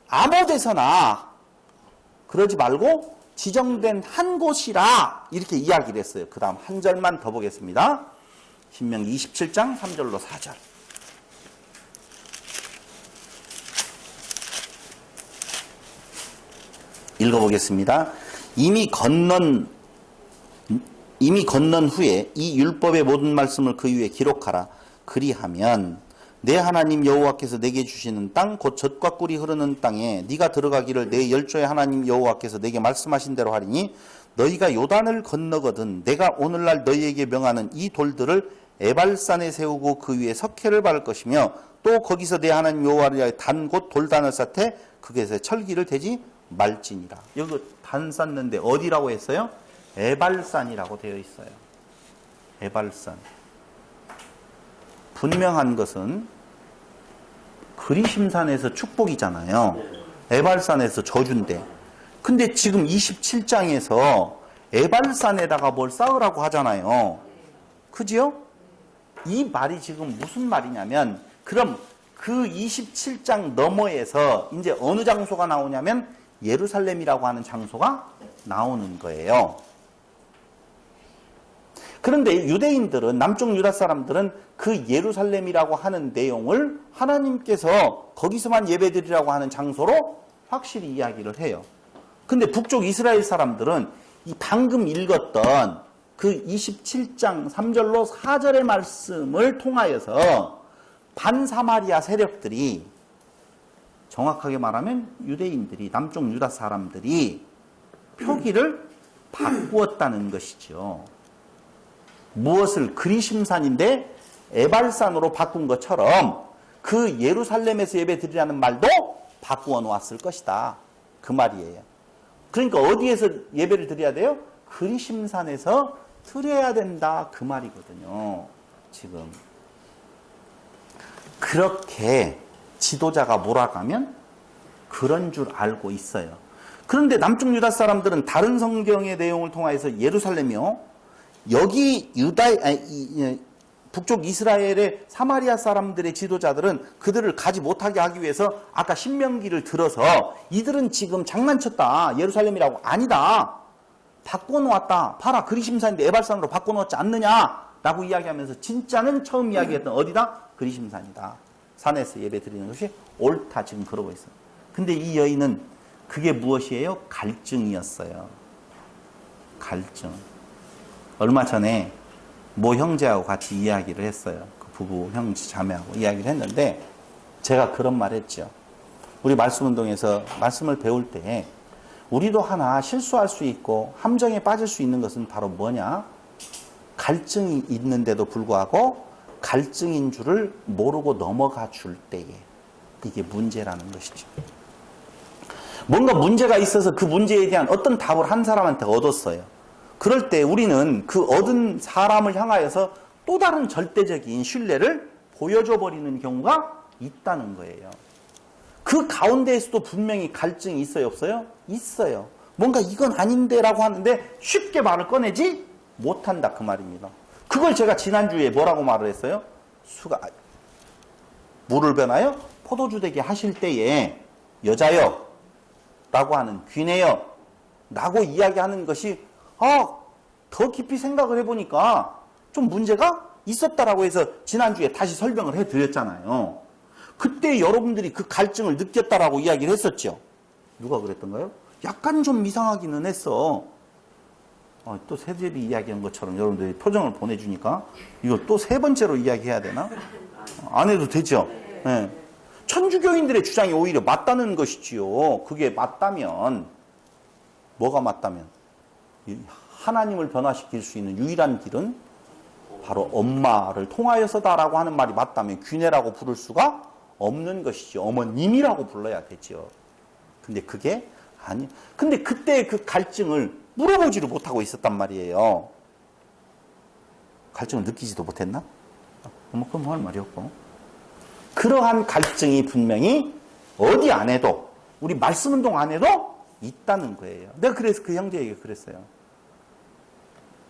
아무 데서나 그러지 말고 지정된 한 곳이라 이렇게 이야기를 했어요. 그 다음 한 절만 더 보겠습니다. 신명기 27장 3절로 4절. 읽어보겠습니다. 이미 건넌 후에 이 율법의 모든 말씀을 그 위에 기록하라. 그리하면 내 하나님 여호와께서 내게 주시는 땅 곧 젖과 꿀이 흐르는 땅에 네가 들어가기를 내 열조의 하나님 여호와께서 내게 말씀하신 대로 하리니 너희가 요단을 건너거든 내가 오늘날 너희에게 명하는 이 돌들을 에발산에 세우고 그 위에 석회를 바를 것이며 또 거기서 내 하나님 여호와를 위하여 단 곧 돌단을 쌓되 그것에 철기를 대지 말지니라. 여기 단 쌓는데 어디라고 했어요? 에발산이라고 되어 있어요. 에발산. 분명한 것은 그리심산에서 축복이잖아요. 에발산에서 저주인데. 근데 지금 27장에서 에발산에다가 뭘 쌓으라고 하잖아요. 그지요? 이 말이 지금 무슨 말이냐면 그럼 그 27장 너머에서 이제 어느 장소가 나오냐면 예루살렘이라고 하는 장소가 나오는 거예요. 그런데 유대인들은 남쪽 유다 사람들은 그 예루살렘이라고 하는 내용을 하나님께서 거기서만 예배드리라고 하는 장소로 확실히 이야기를 해요. 근데 북쪽 이스라엘 사람들은 이 방금 읽었던 그 27장 3절로 4절의 말씀을 통하여서 반사마리아 세력들이 정확하게 말하면 유대인들이 남쪽 유다 사람들이 표기를 바꾸었다는 것이죠. 무엇을 그리심산인데 에발산으로 바꾼 것처럼 그 예루살렘에서 예배 드리라는 말도 바꾸어 놓았을 것이다. 그 말이에요. 그러니까 어디에서 예배를 드려야 돼요? 그리심산에서 드려야 된다. 그 말이거든요. 지금. 그렇게 지도자가 몰아가면 그런 줄 알고 있어요. 그런데 남쪽 유다 사람들은 다른 성경의 내용을 통해서 예루살렘이요. 여기 북쪽 이스라엘의 사마리아 사람들의 지도자들은 그들을 가지 못하게 하기 위해서 아까 신명기를 들어서 이들은 지금 장난쳤다. 예루살렘이라고. 아니다. 바꿔놓았다. 봐라. 그리심산인데 에발산으로 바꿔놓았지 않느냐. 라고 이야기하면서 진짜는 처음 이야기했던 어디다? 그리심산이다. 산에서 예배 드리는 것이 옳다 지금 그러고 있어요. 근데 이 여인은 그게 무엇이에요? 갈증이었어요. 갈증. 얼마 전에 모 형제하고 같이 이야기를 했어요. 그 부부 형제 자매하고 이야기를 했는데 제가 그런 말 했죠. 우리 말씀운동에서 말씀을 배울 때 우리도 하나 실수할 수 있고 함정에 빠질 수 있는 것은 바로 뭐냐? 갈증이 있는데도 불구하고 갈증인 줄을 모르고 넘어가 줄 때에 이게 문제라는 것이죠. 뭔가 문제가 있어서 그 문제에 대한 어떤 답을 한 사람한테 얻었어요. 그럴 때 우리는 그 얻은 사람을 향하여서 또 다른 절대적인 신뢰를 보여줘 버리는 경우가 있다는 거예요. 그 가운데에서도 분명히 갈증이 있어요, 없어요? 있어요. 뭔가 이건 아닌데 라고 하는데 쉽게 말을 꺼내지 못한다 그 말입니다. 그걸 제가 지난주에 뭐라고 말을 했어요? 물을 변하여 포도주 되게 하실 때에 여자여 라고 하는 귀내여 라고 이야기하는 것이 더 깊이 생각을 해보니까 좀 문제가 있었다라고 해서 지난주에 다시 설명을 해드렸잖아요. 그때 여러분들이 그 갈증을 느꼈다라고 이야기를 했었죠. 누가 그랬던가요? 약간 좀 이상하기는 했어. 또 세제비 이야기한 것처럼 여러분들이 표정을 보내주니까 이거 또 세 번째로 이야기해야 되나? 안 해도 되죠? 네. 천주교인들의 주장이 오히려 맞다는 것이지요. 그게 맞다면 뭐가 맞다면 하나님을 변화시킬 수 있는 유일한 길은 바로 엄마를 통하여서다라고 하는 말이 맞다면 귀내라고 부를 수가 없는 것이죠. 어머님이라고 불러야 되죠. 근데 그게 아니. 근데 그때 그 갈증을 물어보지를 못하고 있었단 말이에요. 갈증을 느끼지도 못했나? 그럼 할 말이 없고. 그러한 갈증이 분명히 어디 안에도 우리 말씀운동 안에도 있다는 거예요. 내가 그래서 그 형제에게 그랬어요.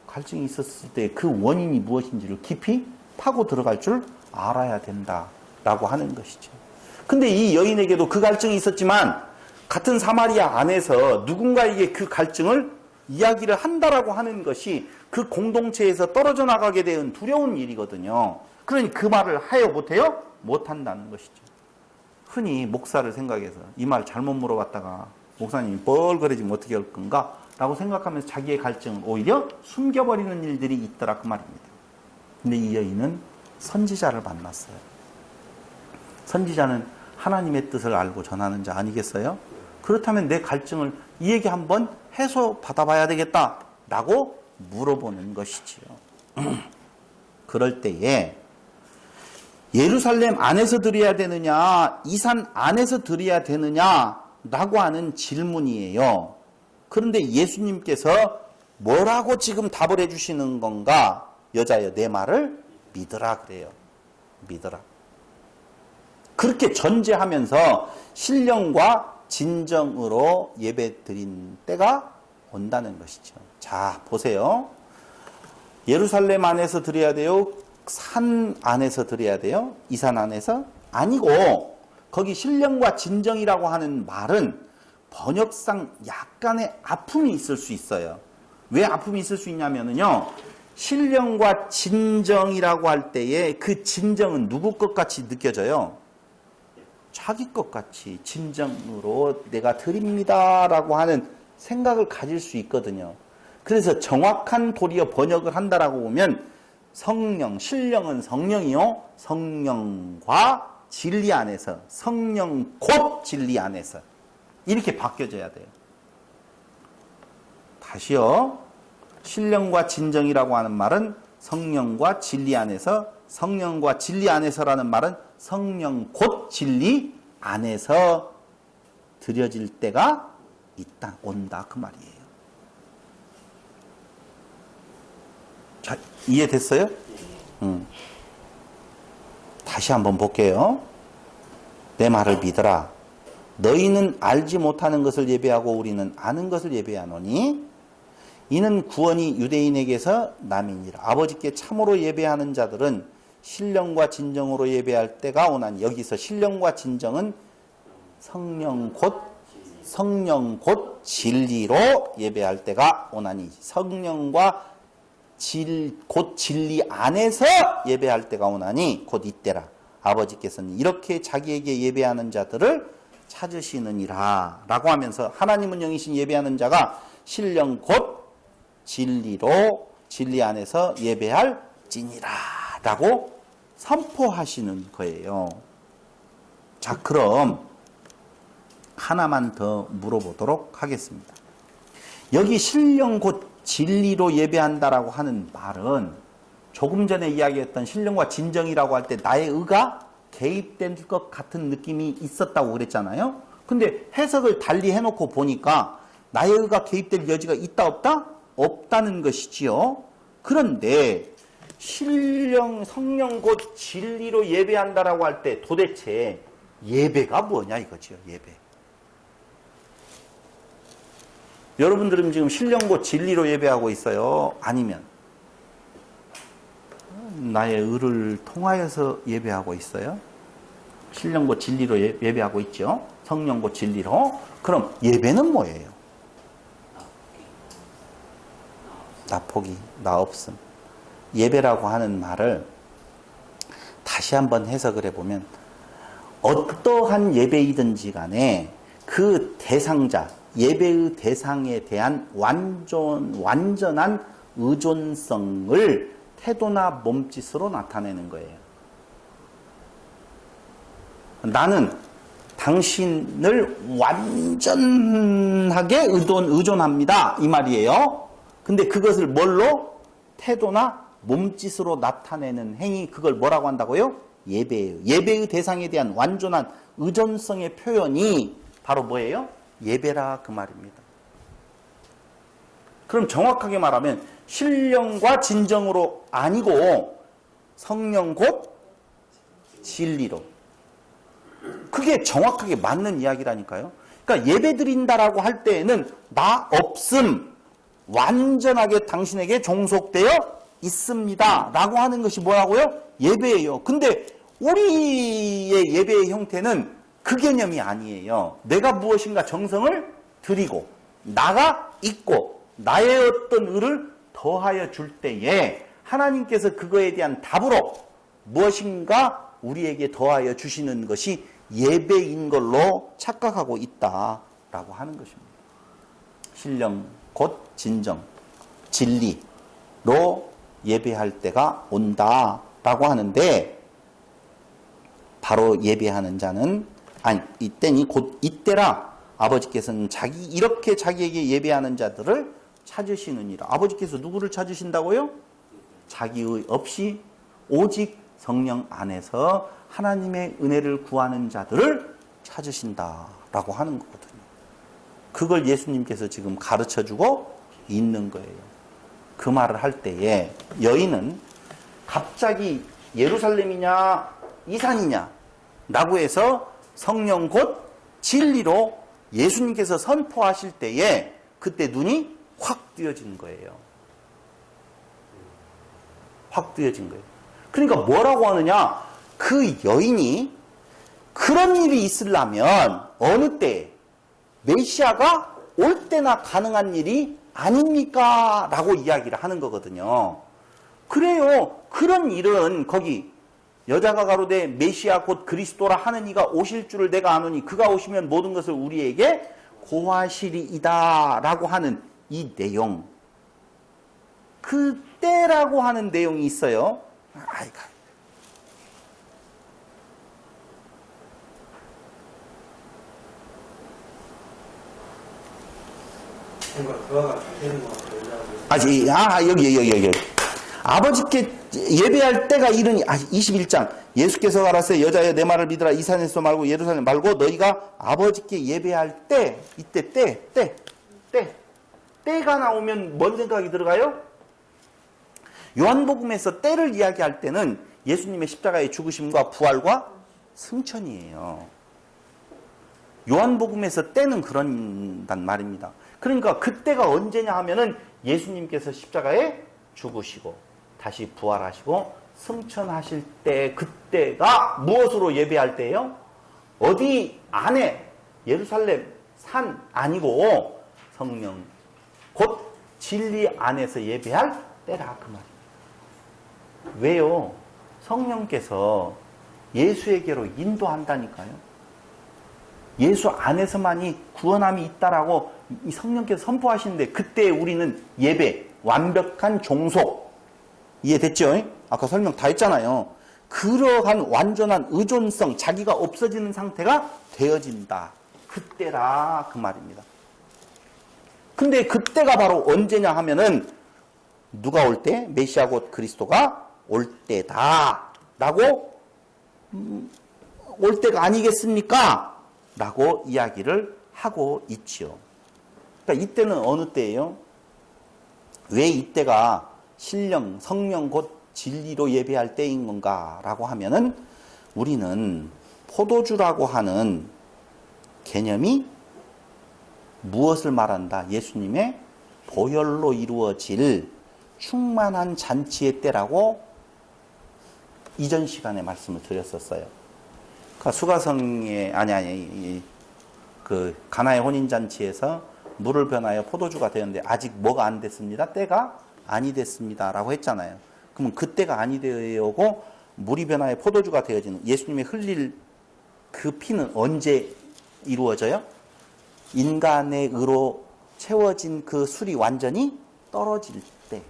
갈증이 있었을 때 그 원인이 무엇인지를 깊이 파고 들어갈 줄 알아야 된다라고 하는 것이죠. 근데 이 여인에게도 그 갈증이 있었지만 같은 사마리아 안에서 누군가에게 그 갈증을 이야기를 한다라고 하는 것이 그 공동체에서 떨어져 나가게 되는 두려운 일이거든요. 그러니 그 말을 해요 못해요? 못한다는 것이죠. 흔히 목사를 생각해서 이 말 잘못 물어봤다가 목사님이 뻘거려지면 어떻게 할 건가? 라고 생각하면서 자기의 갈증을 오히려 숨겨버리는 일들이 있더라 그 말입니다. 근데 이 여인은 선지자를 만났어요. 선지자는 하나님의 뜻을 알고 전하는 자 아니겠어요? 그렇다면 내 갈증을 이 얘기 한번 해소 받아봐야 되겠다 라고 물어보는 것이지요. 그럴 때에 예루살렘 안에서 드려야 되느냐 이 산 안에서 드려야 되느냐 라고 하는 질문이에요. 그런데 예수님께서 뭐라고 지금 답을 해주시는 건가? 여자여 내 말을 믿으라 그래요. 믿으라. 그렇게 전제하면서 신령과 진정으로 예배 드린 때가 온다는 것이죠. 자 보세요. 예루살렘 안에서 드려야 돼요? 산 안에서 드려야 돼요? 이 산 안에서? 아니고 거기 신령과 진정이라고 하는 말은 번역상 약간의 아픔이 있을 수 있어요. 왜 아픔이 있을 수 있냐면요. 신령과 진정이라고 할 때에 그 진정은 누구 것 같이 느껴져요? 자기 것 같이 진정으로 내가 드립니다라고 하는 생각을 가질 수 있거든요. 그래서 정확한 도리어 번역을 한다라고 보면 성령, 신령은 성령이요. 성령과 진리 안에서, 성령 곧 진리 안에서 이렇게 바뀌어져야 돼요. 다시요. 신령과 진정이라고 하는 말은 성령과 진리 안에서, 성령과 진리 안에서라는 말은 성령 곧 진리 안에서 드려질 때가 있다, 온다 그 말이에요. 자, 이해됐어요? 다시 한번 볼게요. 내 말을 믿어라. 너희는 알지 못하는 것을 예배하고 우리는 아는 것을 예배하노니 이는 구원이 유대인에게서 남이니라. 아버지께 참으로 예배하는 자들은 신령과 진정으로 예배할 때가 오나니. 여기서 신령과 진정은 성령 곧 진리로 예배할 때가 오나니. 성령과 곧 진리 안에서 예배할 때가 오나니 곧 이때라. 아버지께서는 이렇게 자기에게 예배하는 자들을 찾으시느니라 라고 하면서 하나님은 영이신 예배하는 자가 신령 곧 진리로 진리 안에서 예배할지니라 라고 선포하시는 거예요. 자, 그럼 하나만 더 물어보도록 하겠습니다. 여기 신령 곧 진리로 예배한다라고 하는 말은 조금 전에 이야기했던 신령과 진정이라고 할 때 나의 의가 개입된 것 같은 느낌이 있었다고 그랬잖아요. 근데 해석을 달리 해놓고 보니까 나의 의가 개입될 여지가 있다 없다? 없다는 것이지요. 그런데 신령, 성령 곧 진리로 예배한다라고 할 때 도대체 예배가 뭐냐 이거지요. 예배. 여러분들은 지금 신령 곧 진리로 예배하고 있어요? 아니면 나의 의를 통하여서 예배하고 있어요? 신령 곧 진리로 예배하고 있죠? 성령 곧 진리로. 그럼 예배는 뭐예요? 나 포기, 나 없음. 예배라고 하는 말을 다시 한번 해석을 해보면 어떠한 예배이든지 간에 그 대상자, 예배의 대상에 대한 완전한 의존성을 태도나 몸짓으로 나타내는 거예요. 나는 당신을 완전하게 의존합니다. 이 말이에요. 근데 그것을 뭘로? 태도나 몸짓으로 나타내는 행위, 그걸 뭐라고 한다고요? 예배예요. 예배의 대상에 대한 완전한 의존성의 표현이 바로 뭐예요? 예배라 그 말입니다. 그럼 정확하게 말하면 신령과 진정으로 아니고 성령 곧 진리로. 그게 정확하게 맞는 이야기라니까요. 그러니까 예배 드린다라고 할 때에는 나 없음, 완전하게 당신에게 종속되어 있습니다 라고 하는 것이 뭐라고요? 예배예요. 근데 우리의 예배의 형태는 그 개념이 아니에요. 내가 무엇인가 정성을 드리고 나가 있고 나의 어떤 의를 더하여 줄 때에 하나님께서 그거에 대한 답으로 무엇인가 우리에게 더하여 주시는 것이 예배인 걸로 착각하고 있다라고 하는 것입니다. 신령 곧 진정, 진리로 예배할 때가 온다라고 하는데 바로 예배하는 자는 이때니 곧 이때라 아버지께서는 이렇게 자기에게 예배하는 자들을 찾으시느니라. 아버지께서 누구를 찾으신다고요? 자기의 없이 오직 성령 안에서 하나님의 은혜를 구하는 자들을 찾으신다라고 하는 거거든요. 그걸 예수님께서 지금 가르쳐주고 있는 거예요. 그 말을 할 때에 여인은 갑자기 예루살렘이냐 이산이냐 라고 해서 성령 곧 진리로 예수님께서 선포하실 때에 그때 눈이 확 뜨여진 거예요. 확 뜨여진 거예요. 그러니까 뭐라고 하느냐? 그 여인이 그런 일이 있으려면 어느 때 메시아가 올 때나 가능한 일이 아닙니까? 라고 이야기를 하는 거거든요. 그래요. 그런 일은 거기 여자가 가로되 메시아 곧 그리스도라 하는 이가 오실 줄을 내가 아노니 그가 오시면 모든 것을 우리에게 고하시리이다 라고 하는 이 내용, 그때라고 하는 내용이 있어요. 아이가 뭔가 그와 같이 되는 것 같아요. 여기. 아버지께 예배할 때가 이르니, 21장. 예수께서 가라사대 여자여 내 말을 믿으라. 이 산에서 말고 예루살렘 말고 너희가 아버지께 예배할 때, 이때 때가 나오면 뭔 생각이 들어가요? 요한복음에서 때를 이야기할 때는 예수님의 십자가의 죽으심과 부활과 승천이에요. 요한복음에서 때는 그런단 말입니다. 그러니까 그때가 언제냐 하면은 예수님께서 십자가에 죽으시고 다시 부활하시고 승천하실 때, 그때가 무엇으로 예배할 때예요? 어디 안에 예루살렘 산 아니고 성령 곧 진리 안에서 예배할 때라 그 말이에요. 왜요? 성령께서 예수에게로 인도한다니까요. 예수 안에서만이 구원함이 있다라고 이 성령께서 선포하시는데, 그때 우리는 예배, 완벽한 종속, 이해됐죠? 아까 설명 다 했잖아요. 그러한 완전한 의존성, 자기가 없어지는 상태가 되어진다. 그때라 그 말입니다. 근데 그때가 바로 언제냐 하면은, 누가 올 때? 메시아 곧 그리스도가 올 때다 라고, 올 때가 아니겠습니까? 라고 이야기를 하고 있지요. 그러니까 이때는 어느 때예요? 왜 이때가 신령, 성령 곧 진리로 예배할 때인 건가 라고 하면은, 우리는 포도주라고 하는 개념이 무엇을 말한다? 예수님의 보혈로 이루어질 충만한 잔치의 때라고 이전 시간에 말씀을 드렸었어요. 그러니까 수가성의 그 가나의 혼인잔치에서 물을 변하여 포도주가 되었는데 아직 뭐가 안 됐습니다. 때가 아니 됐습니다라고 했잖아요. 그러면 그 때가 아니 되어오고 물이 변하여 포도주가 되어지는, 예수님이 흘릴 그 피는 언제 이루어져요? 인간의 의로 채워진 그 술이 완전히 떨어질 때.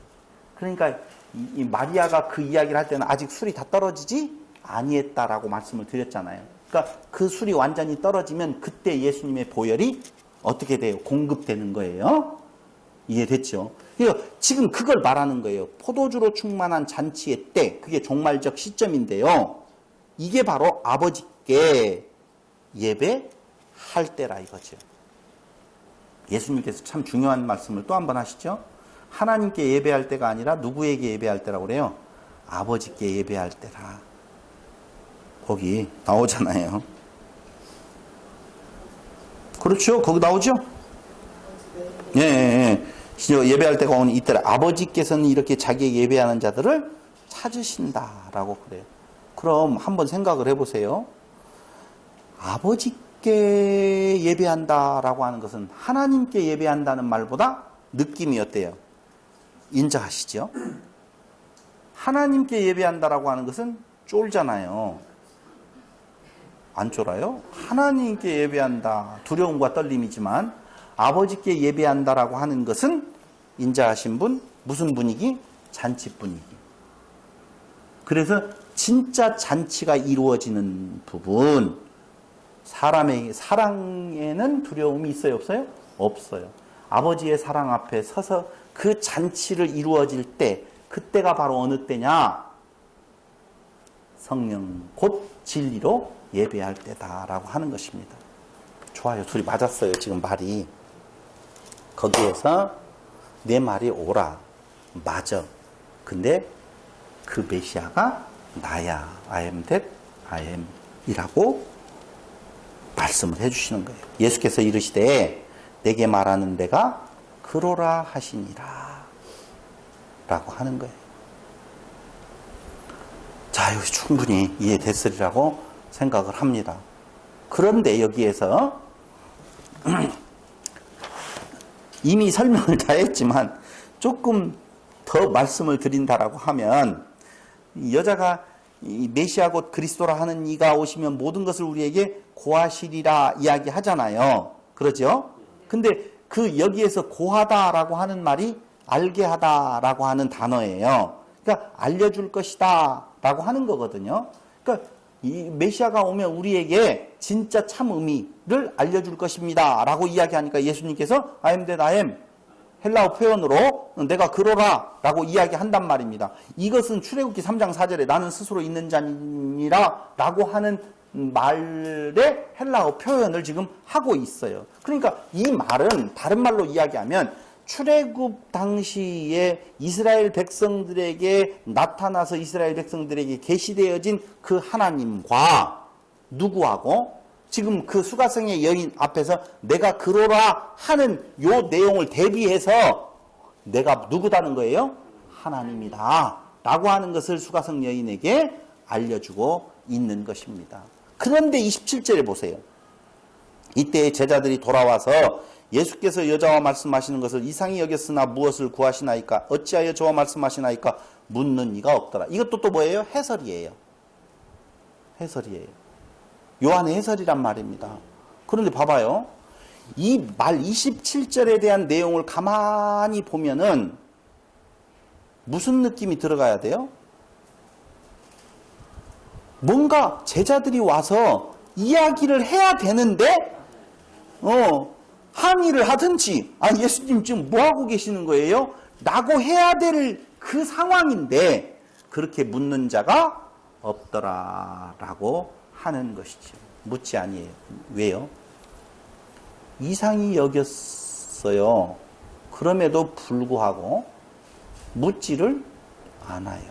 그러니까 이 마리아가 그 이야기를 할 때는 아직 술이 다 떨어지지 아니했다라고 말씀을 드렸잖아요. 그러니까 그 술이 완전히 떨어지면 그때 예수님의 보혈이 어떻게 돼요? 공급되는 거예요. 이해됐죠? 그러니까 지금 그걸 말하는 거예요. 포도주로 충만한 잔치의 때, 그게 종말적 시점인데요. 이게 바로 아버지께 예배할 때라 이거죠. 예수님께서 참 중요한 말씀을 또 한 번 하시죠. 하나님께 예배할 때가 아니라 누구에게 예배할 때라고 그래요? 아버지께 예배할 때라. 거기 나오잖아요. 그렇죠? 거기 나오죠? 예, 예, 예. 예배할 때가 오는 이때라. 아버지께서는 이렇게 자기에게 예배하는 자들을 찾으신다라고 그래요. 그럼 한번 생각을 해보세요. 아버지께 예배한다라고 하는 것은 하나님께 예배한다는 말보다 느낌이 어때요? 인정하시죠? 하나님께 예배한다라고 하는 것은 쫄잖아요. 안 쫄아요? 하나님께 예배한다. 두려움과 떨림이지만 아버지께 예배한다라고 하는 것은 인자하신 분, 무슨 분위기? 잔치 분위기. 그래서 진짜 잔치가 이루어지는 부분, 사람의 사랑에는 두려움이 있어요, 없어요? 없어요. 아버지의 사랑 앞에 서서 그 잔치를 이루어질 때, 그때가 바로 어느 때냐? 성령 곧 진리로 예배할 때다라고 하는 것입니다. 좋아요. 둘이 맞았어요. 지금 말이. 거기에서 내 말이 옳아. 맞아. 근데 그 메시아가 나야. I am that I am 이라고 말씀을 해주시는 거예요. 예수께서 이르시되 내게 말하는 데가 그로라 하시니라 라고 하는 거예요. 자, 여기 충분히 이해됐으리라고 생각을 합니다. 그런데 여기에서 이미 설명을 다 했지만 조금 더 말씀을 드린다라고 하면, 여자가 이 메시아 곧 그리스도라 하는 이가 오시면 모든 것을 우리에게 고하시리라 이야기하잖아요. 그러죠? 근데 그 여기에서 고하다라고 하는 말이 알게 하다라고 하는 단어예요. 그러니까 알려줄 것이다 라고 하는 거거든요. 그러니까 이 메시아가 오면 우리에게 진짜 참 의미를 알려줄 것입니다 라고 이야기하니까 예수님께서 I am that I am, 헬라어 표현으로 내가 그러라 라고 이야기한단 말입니다. 이것은 출애굽기 3장 4절에 나는 스스로 있는 자니라 라고 하는 말의 헬라어 표현을 지금 하고 있어요. 그러니까 이 말은 다른 말로 이야기하면 출애굽 당시에 이스라엘 백성들에게 나타나서 이스라엘 백성들에게 계시되어진 그 하나님과 누구하고 지금 그 수가성의 여인 앞에서 내가 그러라 하는 요 내용을 대비해서 내가 누구다는 거예요? 하나님이다 라고 하는 것을 수가성 여인에게 알려주고 있는 것입니다. 그런데 27절에 보세요. 이때 제자들이 돌아와서 예수께서 여자와 말씀하시는 것을 이상히 여겼으나 무엇을 구하시나이까? 어찌하여 저와 말씀하시나이까? 묻는 이가 없더라. 이것도 또 뭐예요? 해설이에요. 해설이에요. 요한의 해설이란 말입니다. 그런데 봐봐요. 이 말 27절에 대한 내용을 가만히 보면은 무슨 느낌이 들어가야 돼요? 뭔가 제자들이 와서 이야기를 해야 되는데 항의를 하든지 예수님 지금 뭐하고 계시는 거예요? 라고 해야 될 그 상황인데 그렇게 묻는 자가 없더라 라고 하는 것이죠. 묻지 아니에요. 왜요? 이상히 여겼어요. 그럼에도 불구하고 묻지를 않아요.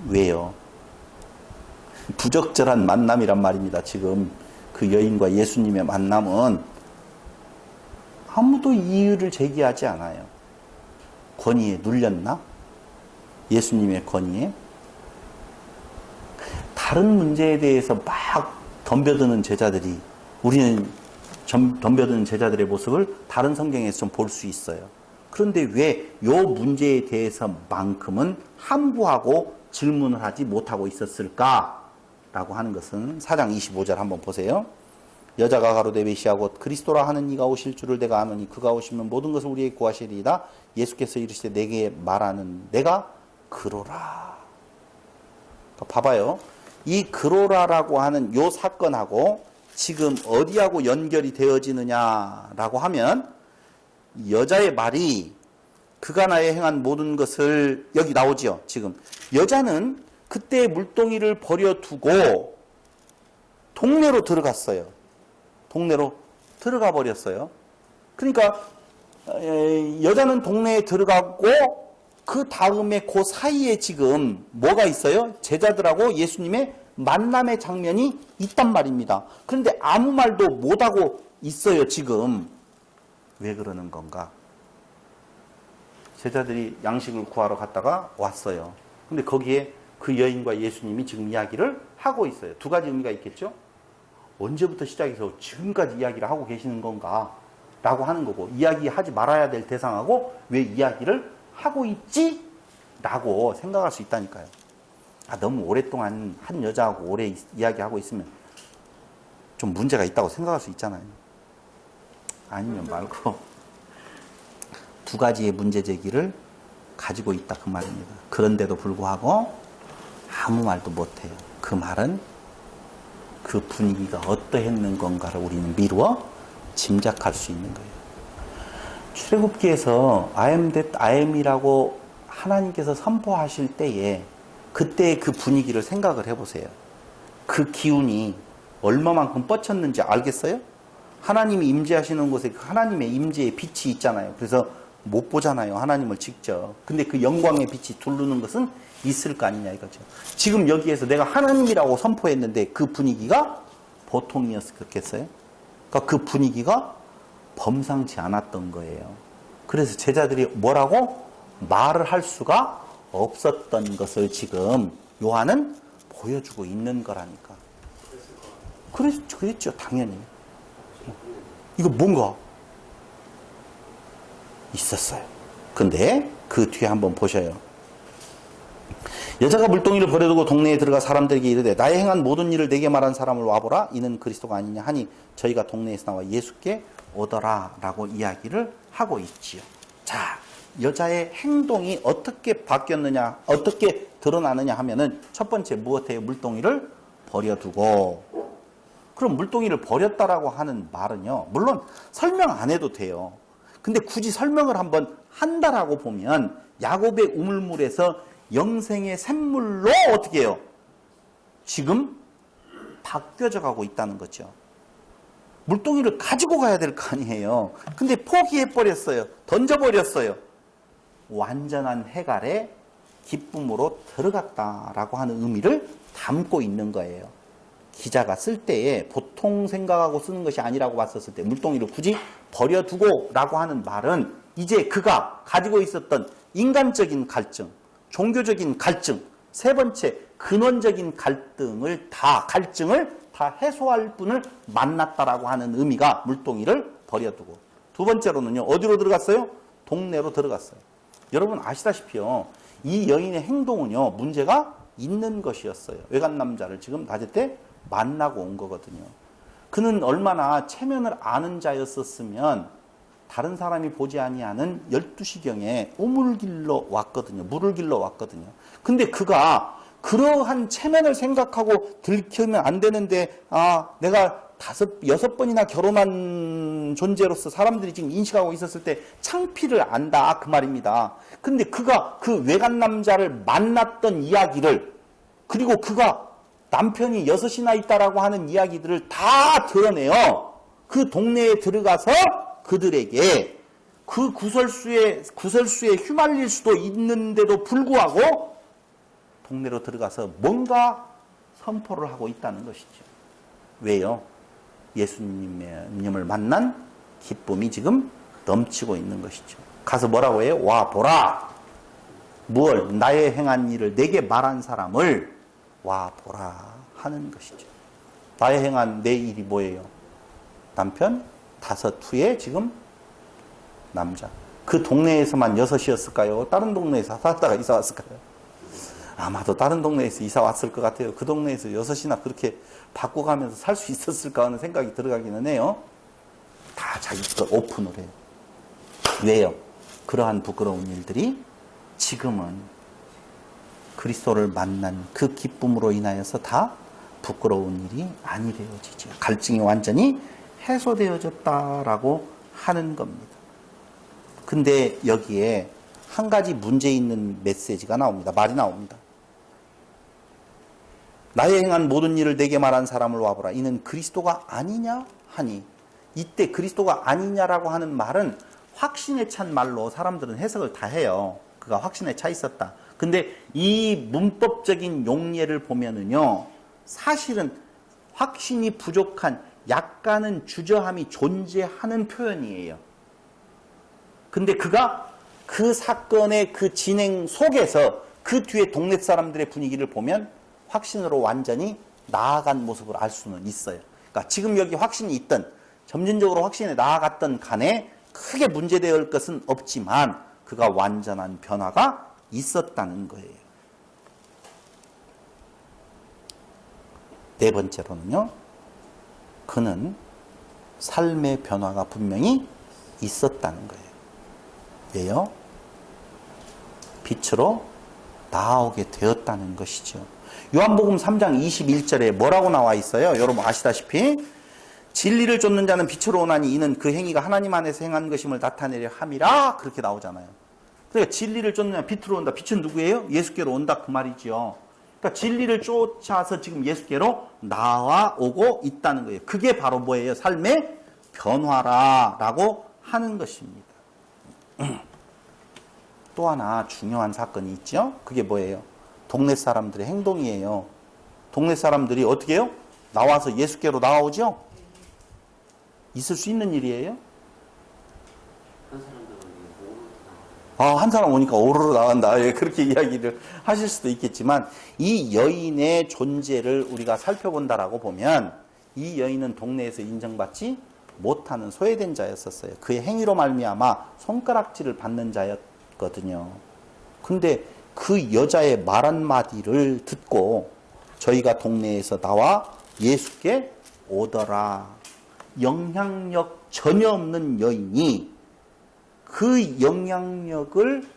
왜요? 부적절한 만남이란 말입니다. 지금 그 여인과 예수님의 만남은 아무도 이유를 제기하지 않아요. 권위에 눌렸나? 예수님의 권위에? 다른 문제에 대해서 막 덤벼드는 제자들이, 우리는 덤벼드는 제자들의 모습을 다른 성경에서 좀 볼 수 있어요. 그런데 왜 이 문제에 대해서만큼은 함구하고 질문을 하지 못하고 있었을까? 라고 하는 것은 4장 25절 한번 보세요. 여자가 가로되 메시아 곧 그리스도라 하는 이가 오실 줄을 내가 아노니 그가 오시면 모든 것을 우리에게 구하시리이다. 예수께서 이르시되 내게 말하는 내가 그로라. 그러니까 봐봐요. 이 그로라라고 하는 요 사건하고 지금 어디하고 연결이 되어지느냐라고 하면 여자의 말이 그가 나에 행한 모든 것을, 여기 나오죠. 지금 여자는 그때 물동이를 버려두고 동네로 들어갔어요. 동네로 들어가 버렸어요. 그러니까 여자는 동네에 들어가고 그 다음에 그 사이에 지금 뭐가 있어요? 제자들하고 예수님의 만남의 장면이 있단 말입니다. 그런데 아무 말도 못하고 있어요. 지금 왜 그러는 건가? 제자들이 양식을 구하러 갔다가 왔어요. 근데 거기에 그 여인과 예수님이 지금 이야기를 하고 있어요. 두 가지 의미가 있겠죠? 언제부터 시작해서 지금까지 이야기를 하고 계시는 건가? 라고 하는 거고, 이야기하지 말아야 될 대상하고 왜 이야기를 하고 있지? 라고 생각할 수 있다니까요. 너무 오랫동안 한 여자하고 오래 이야기하고 있으면 좀 문제가 있다고 생각할 수 있잖아요. 아니면 말고 두 가지의 문제 제기를 가지고 있다 그 말입니다. 그런데도 불구하고 아무 말도 못해요. 그 말은 그 분위기가 어떠했는 건가를 우리는 미루어 짐작할 수 있는 거예요. 출애굽기에서 I am that I am이라고 하나님께서 선포하실 때에 그때의 그 분위기를 생각을 해보세요. 그 기운이 얼마만큼 뻗쳤는지 알겠어요? 하나님이 임재하시는 곳에 하나님의 임재의 빛이 있잖아요. 그래서 못 보잖아요. 하나님을 직접. 근데 그 영광의 빛이 두르는 것은 있을 거 아니냐 이거죠. 지금 여기에서 내가 하나님이라고 선포했는데 그 분위기가 보통이었겠어요? 그러니까 그 분위기가 범상치 않았던 거예요. 그래서 제자들이 뭐라고 말을 할 수가 없었던 것을 지금 요한은 보여주고 있는 거라니까. 그랬죠. 당연히. 이거 뭔가 있었어요. 근데 그 뒤에 한번 보셔요. 여자가 물동이를 버려두고 동네에 들어가 사람들에게 이르되 나의 행한 모든 일을 내게 말한 사람을 와보라. 이는 그리스도가 아니냐 하니 저희가 동네에서 나와 예수께 오더라 라고 이야기를 하고 있지요. 자, 여자의 행동이 어떻게 바뀌었느냐, 어떻게 드러나느냐 하면은 첫 번째 무엇이에요? 물동이를 버려두고. 그럼 물동이를 버렸다라고 하는 말은요, 물론 설명 안 해도 돼요. 근데 굳이 설명을 한번 한다라고 보면 야곱의 우물물에서 영생의 샘물로 어떻게 해요? 지금 바뀌어져 가고 있다는 거죠. 물동이를 가지고 가야 될 거 아니에요. 근데 포기해버렸어요. 던져버렸어요. 완전한 해갈의 기쁨으로 들어갔다라고 하는 의미를 담고 있는 거예요. 기자가 쓸 때에 보통 생각하고 쓰는 것이 아니라고 봤었을 때 물동이를 굳이 버려두고 라고 하는 말은 이제 그가 가지고 있었던 인간적인 갈증, 종교적인 갈증, 세 번째 근원적인 갈증을 다 해소할 분을 만났다라고 하는 의미가 물동이를 버려두고. 두 번째로는요, 어디로 들어갔어요? 동네로 들어갔어요. 여러분 아시다시피요, 이 여인의 행동은요, 문제가 있는 것이었어요. 외간 남자를 지금 낮에 때 만나고 온 거거든요. 그는 얼마나 체면을 아는 자였었으면 다른 사람이 보지 아니하는 12시경에 우물 길러 왔거든요. 물을 길러 왔거든요. 근데 그가 그러한 체면을 생각하고 들키면 안 되는데, 내가 5, 6번이나 결혼한 존재로서 사람들이 지금 인식하고 있었을 때 창피를 안다, 그 말입니다. 근데 그가 그 외간 남자를 만났던 이야기를, 그리고 그가 남편이 6이나 있다라고 하는 이야기들을 다 드러내요. 그 동네에 들어가서 그들에게 그 구설수에 휘말릴 수도 있는데도 불구하고 동네로 들어가서 뭔가 선포를 하고 있다는 것이죠. 왜요? 예수님을 만난 기쁨이 지금 넘치고 있는 것이죠. 가서 뭐라고 해요? 와 보라. 무얼? 나의 행한 일을 내게 말한 사람을 와 보라 하는 것이죠. 나의 행한 내 일이 뭐예요? 남편 5 후에 지금 남자. 그 동네에서만 6이었을까요? 다른 동네에서 살다가 이사 왔을까요? 아마도 다른 동네에서 이사 왔을 것 같아요. 그 동네에서 6이나 그렇게 바꿔가면서 살 수 있었을까 하는 생각이 들어가기는 해요. 다 자기 것 오픈을 해요. 왜요? 그러한 부끄러운 일들이 지금은 그리스도를 만난 그 기쁨으로 인하여서 다 부끄러운 일이 아니 되어지죠. 갈증이 완전히 해소되어졌다라고 하는 겁니다. 근데 여기에 한 가지 문제 있는 메시지가 나옵니다. 말이 나옵니다. 나의 행한 모든 일을 내게 말한 사람을 와보라. 이는 그리스도가 아니냐 하니, 이때 그리스도가 아니냐라고 하는 말은 확신에 찬 말로 사람들은 해석을 다 해요. 그가 확신에 차 있었다. 근데 이 문법적인 용례를 보면은요, 사실은 확신이 부족한 약간은 주저함이 존재하는 표현이에요. 근데 그가 그 사건의 그 진행 속에서 그 뒤에 동네 사람들의 분위기를 보면 확신으로 완전히 나아간 모습을 알 수는 있어요. 그러니까 지금 여기 확신이 있던, 점진적으로 확신에 나아갔던 간에 크게 문제될 것은 없지만 그가 완전한 변화가 있었다는 거예요. 네 번째로는요, 그는 삶의 변화가 분명히 있었다는 거예요. 왜요? 빛으로 나아오게 되었다는 것이죠. 요한복음 3장 21절에 뭐라고 나와 있어요? 여러분 아시다시피 진리를 쫓는 자는 빛으로 오나니 이는 그 행위가 하나님 안에서 행한 것임을 나타내려 함이라, 그렇게 나오잖아요. 그러니까 진리를 쫓는 자는 빛으로 온다. 빛은 누구예요? 예수께로 온다, 그 말이죠. 그러니까 진리를 쫓아서 지금 예수께로 나와오고 있다는 거예요. 그게 바로 뭐예요? 삶의 변화라고 하는 것입니다. 또 하나 중요한 사건이 있죠. 그게 뭐예요? 동네 사람들의 행동이에요. 동네 사람들이 어떻게 해요? 나와서 예수께로 나오죠? 있을 수 있는 일이에요? 한 사람 오니까 오르르 나간다. 예, 그렇게 이야기를 하실 수도 있겠지만, 이 여인의 존재를 우리가 살펴본다라고 보면 이 여인은 동네에서 인정받지 못하는 소외된 자였었어요. 그의 행위로 말미암아 손가락질을 받는 자였거든요. 근데 그 여자의 말 한마디를 듣고 저희가 동네에서 나와 예수께 오더라. 영향력 전혀 없는 여인이 그 영향력을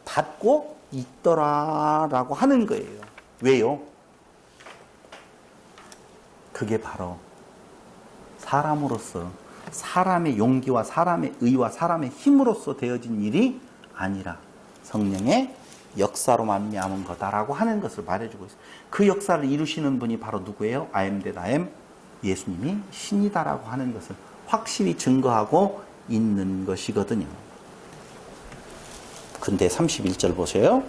받고 있더라라고 하는 거예요. 왜요? 그게 바로 사람으로서, 사람의 용기와 사람의 의와 사람의 힘으로서 되어진 일이 아니라 성령의 역사로 말미암은 거다라고 하는 것을 말해주고 있어요. 그 역사를 이루시는 분이 바로 누구예요? I am that I am, 예수님이 신이다라고 하는 것을 확실히 증거하고 있는 것이거든요. 근데 31절 보세요.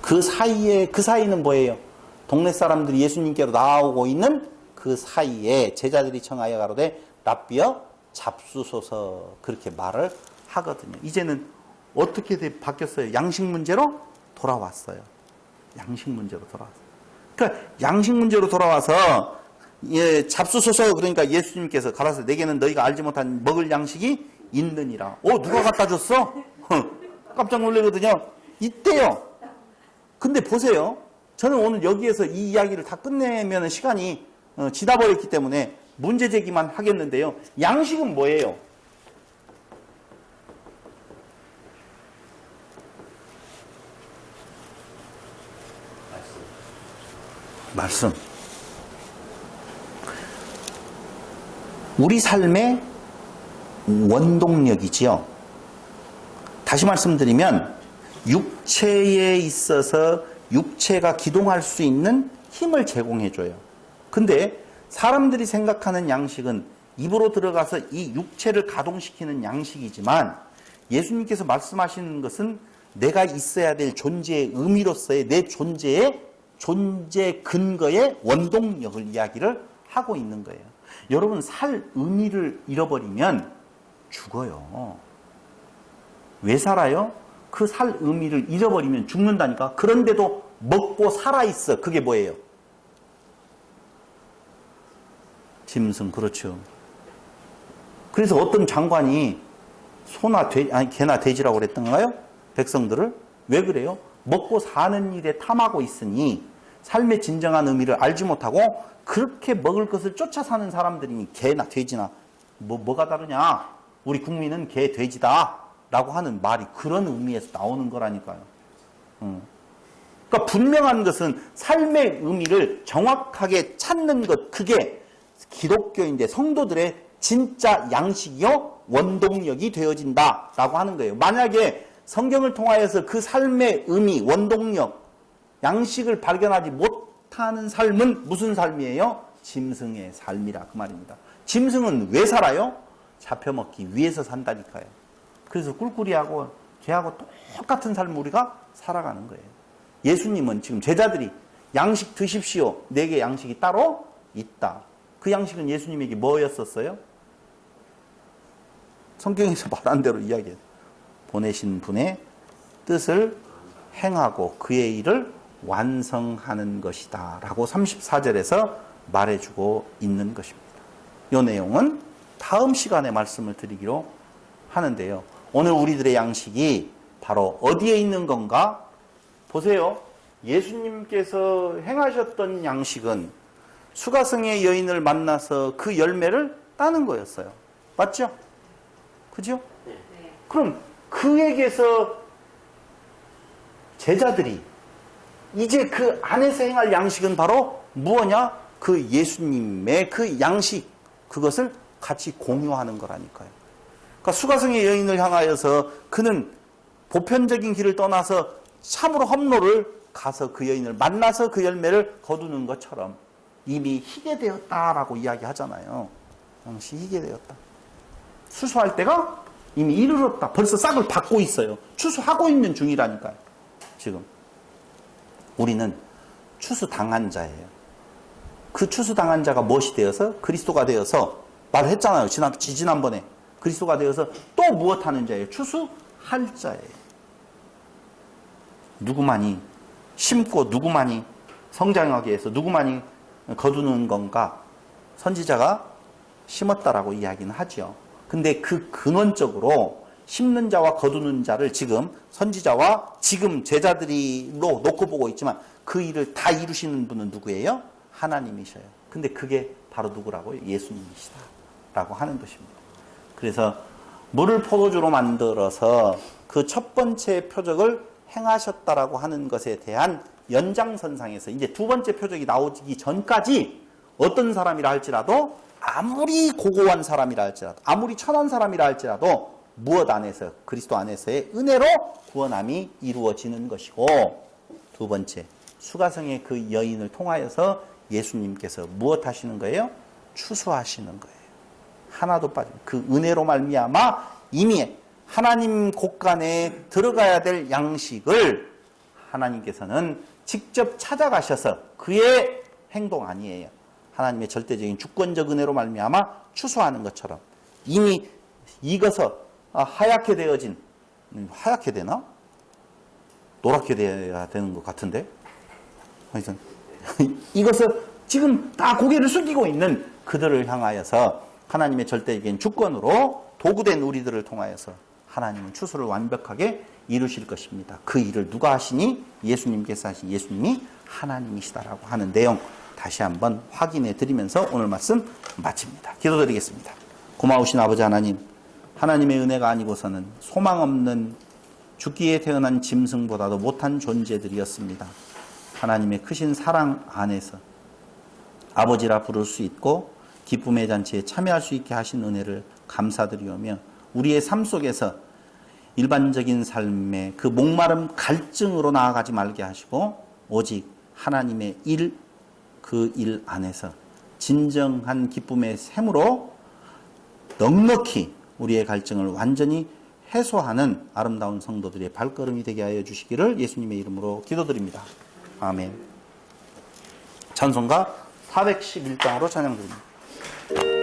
그 사이는 뭐예요? 동네 사람들이 예수님께로 나오고 있는 그 사이에 제자들이 청하여 가로되 랍비여 잡수소서, 그렇게 말을 하거든요. 이제는 어떻게 바뀌었어요? 양식 문제로 돌아왔어요. 양식 문제로 돌아왔어요. 그러니까 양식 문제로 돌아와서 잡수소서, 그러니까 예수님께서 가라사 내게는 너희가 알지 못한 먹을 양식이 있느니라. 누가 갖다 줬어? 깜짝 놀라거든요. 있대요. 근데 보세요. 저는 오늘 여기에서 이 이야기를 다 끝내면 시간이 지나버렸기 때문에 문제 제기만 하겠는데요. 양식은 뭐예요? 말씀. 우리 삶의 원동력이지요. 다시 말씀드리면 육체에 있어서 육체가 기동할 수 있는 힘을 제공해줘요. 근데 사람들이 생각하는 양식은 입으로 들어가서 이 육체를 가동시키는 양식이지만 예수님께서 말씀하시는 것은 내가 있어야 될 존재의 의미로서의 내 존재의 존재 근거의 원동력을 이야기를 하고 있는 거예요. 여러분, 살 의미를 잃어버리면 죽어요. 왜 살아요? 그 살 의미를 잃어버리면 죽는다니까. 그런데도 먹고 살아있어. 그게 뭐예요? 짐승. 그렇죠. 그래서 어떤 장관이 소나 개나 돼지라고 그랬던가요? 백성들을. 왜 그래요? 먹고 사는 일에 탐하고 있으니 삶의 진정한 의미를 알지 못하고 그렇게 먹을 것을 쫓아 사는 사람들이니 개나 돼지나 뭐가 다르냐? 우리 국민은 개, 돼지다 라고 하는 말이 그런 의미에서 나오는 거라니까요. 그러니까 분명한 것은 삶의 의미를 정확하게 찾는 것, 그게 기독교인데 성도들의 진짜 양식이요 원동력이 되어진다라고 하는 거예요. 만약에 성경을 통하여서 그 삶의 의미, 원동력, 양식을 발견하지 못하는 삶은 무슨 삶이에요? 짐승의 삶이라 그 말입니다. 짐승은 왜 살아요? 잡혀먹기 위해서 산다니까요. 그래서 꿀꿀이하고 개하고 똑같은 삶을 우리가 살아가는 거예요. 예수님은 지금 제자들이 양식 드십시오. 내게 양식이 따로 있다. 그 양식은 예수님에게 뭐였었어요? 성경에서 말한 대로 이야기해요. 보내신 분의 뜻을 행하고 그의 일을 완성하는 것이다 라고 34절에서 말해주고 있는 것입니다. 이 내용은 다음 시간에 말씀을 드리기로 하는데요. 오늘 우리들의 양식이 바로 어디에 있는 건가? 보세요. 예수님께서 행하셨던 양식은 수가성의 여인을 만나서 그 열매를 따는 거였어요. 맞죠? 그죠? 네. 그럼 그에게서 제자들이 이제 그 안에서 행할 양식은 바로 무엇냐? 그 예수님의 그 양식, 그것을 같이 공유하는 거라니까요. 그러니까 수가성의 여인을 향하여서 그는 보편적인 길을 떠나서 참으로 험로를 가서 그 여인을 만나서 그 열매를 거두는 것처럼 이미 희게 되었다라고 이야기하잖아요. 당시 희게 되었다. 추수할 때가 이미 이르렀다. 벌써 싹을 받고 있어요. 추수하고 있는 중이라니까요. 지금 우리는 추수당한 자예요. 그 추수당한 자가 무엇이 되어서? 그리스도가 되어서 말했잖아요. 지난번에 그리스도가 되어서 또 무엇하는 자예요? 추수할 자예요. 누구만이 심고 누구만이 성장하게 해서 누구만이 거두는 건가? 선지자가 심었다라고 이야기는 하죠. 근데 그 근원적으로 심는 자와 거두는 자를 지금 선지자와 지금 제자들이로 놓고 보고 있지만 그 일을 다 이루시는 분은 누구예요? 하나님이셔요. 근데 그게 바로 누구라고요? 예수님이시다 라고 하는 것입니다. 그래서 물을 포도주로 만들어서 그 첫 번째 표적을 행하셨다라고 하는 것에 대한 연장선상에서 이제 두 번째 표적이 나오기 전까지 어떤 사람이라 할지라도 아무리 고고한 사람이라 할지라도 아무리 천한 사람이라 할지라도 무엇 안에서 그리스도 안에서의 은혜로 구원함이 이루어지는 것이고, 두 번째 수가성의 그 여인을 통하여서 예수님께서 무엇 하시는 거예요? 추수하시는 거예요. 하나도 빠지면 그 은혜로 말미암아 이미 하나님 곳간에 들어가야 될 양식을 하나님께서는 직접 찾아가셔서 그의 행동 아니에요. 하나님의 절대적인 주권적 은혜로 말미암아 추수하는 것처럼 이미 익어서 하얗게 되어진, 하얗게 되나? 노랗게 돼야 되는 것 같은데 하여튼 이것을 지금 다 고개를 숙이고 있는 그들을 향하여서 하나님의 절대적인 주권으로 도구된 우리들을 통하여서 하나님은 추수를 완벽하게 이루실 것입니다. 그 일을 누가 하시니? 예수님께서 하신 예수님이 하나님이시다라고 하는 내용 다시 한번 확인해 드리면서 오늘 말씀 마칩니다. 기도드리겠습니다. 고마우신 아버지 하나님, 하나님의 은혜가 아니고서는 소망 없는 죽기에 태어난 짐승보다도 못한 존재들이었습니다. 하나님의 크신 사랑 안에서 아버지라 부를 수 있고 기쁨의 잔치에 참여할 수 있게 하신 은혜를 감사드리오며 우리의 삶 속에서 일반적인 삶의 그 목마름 갈증으로 나아가지 말게 하시고 오직 하나님의 일, 그 일 안에서 진정한 기쁨의 샘으로 넉넉히 우리의 갈증을 완전히 해소하는 아름다운 성도들의 발걸음이 되게 하여 주시기를 예수님의 이름으로 기도드립니다. 아멘. 찬송가 411장으로 찬양드립니다.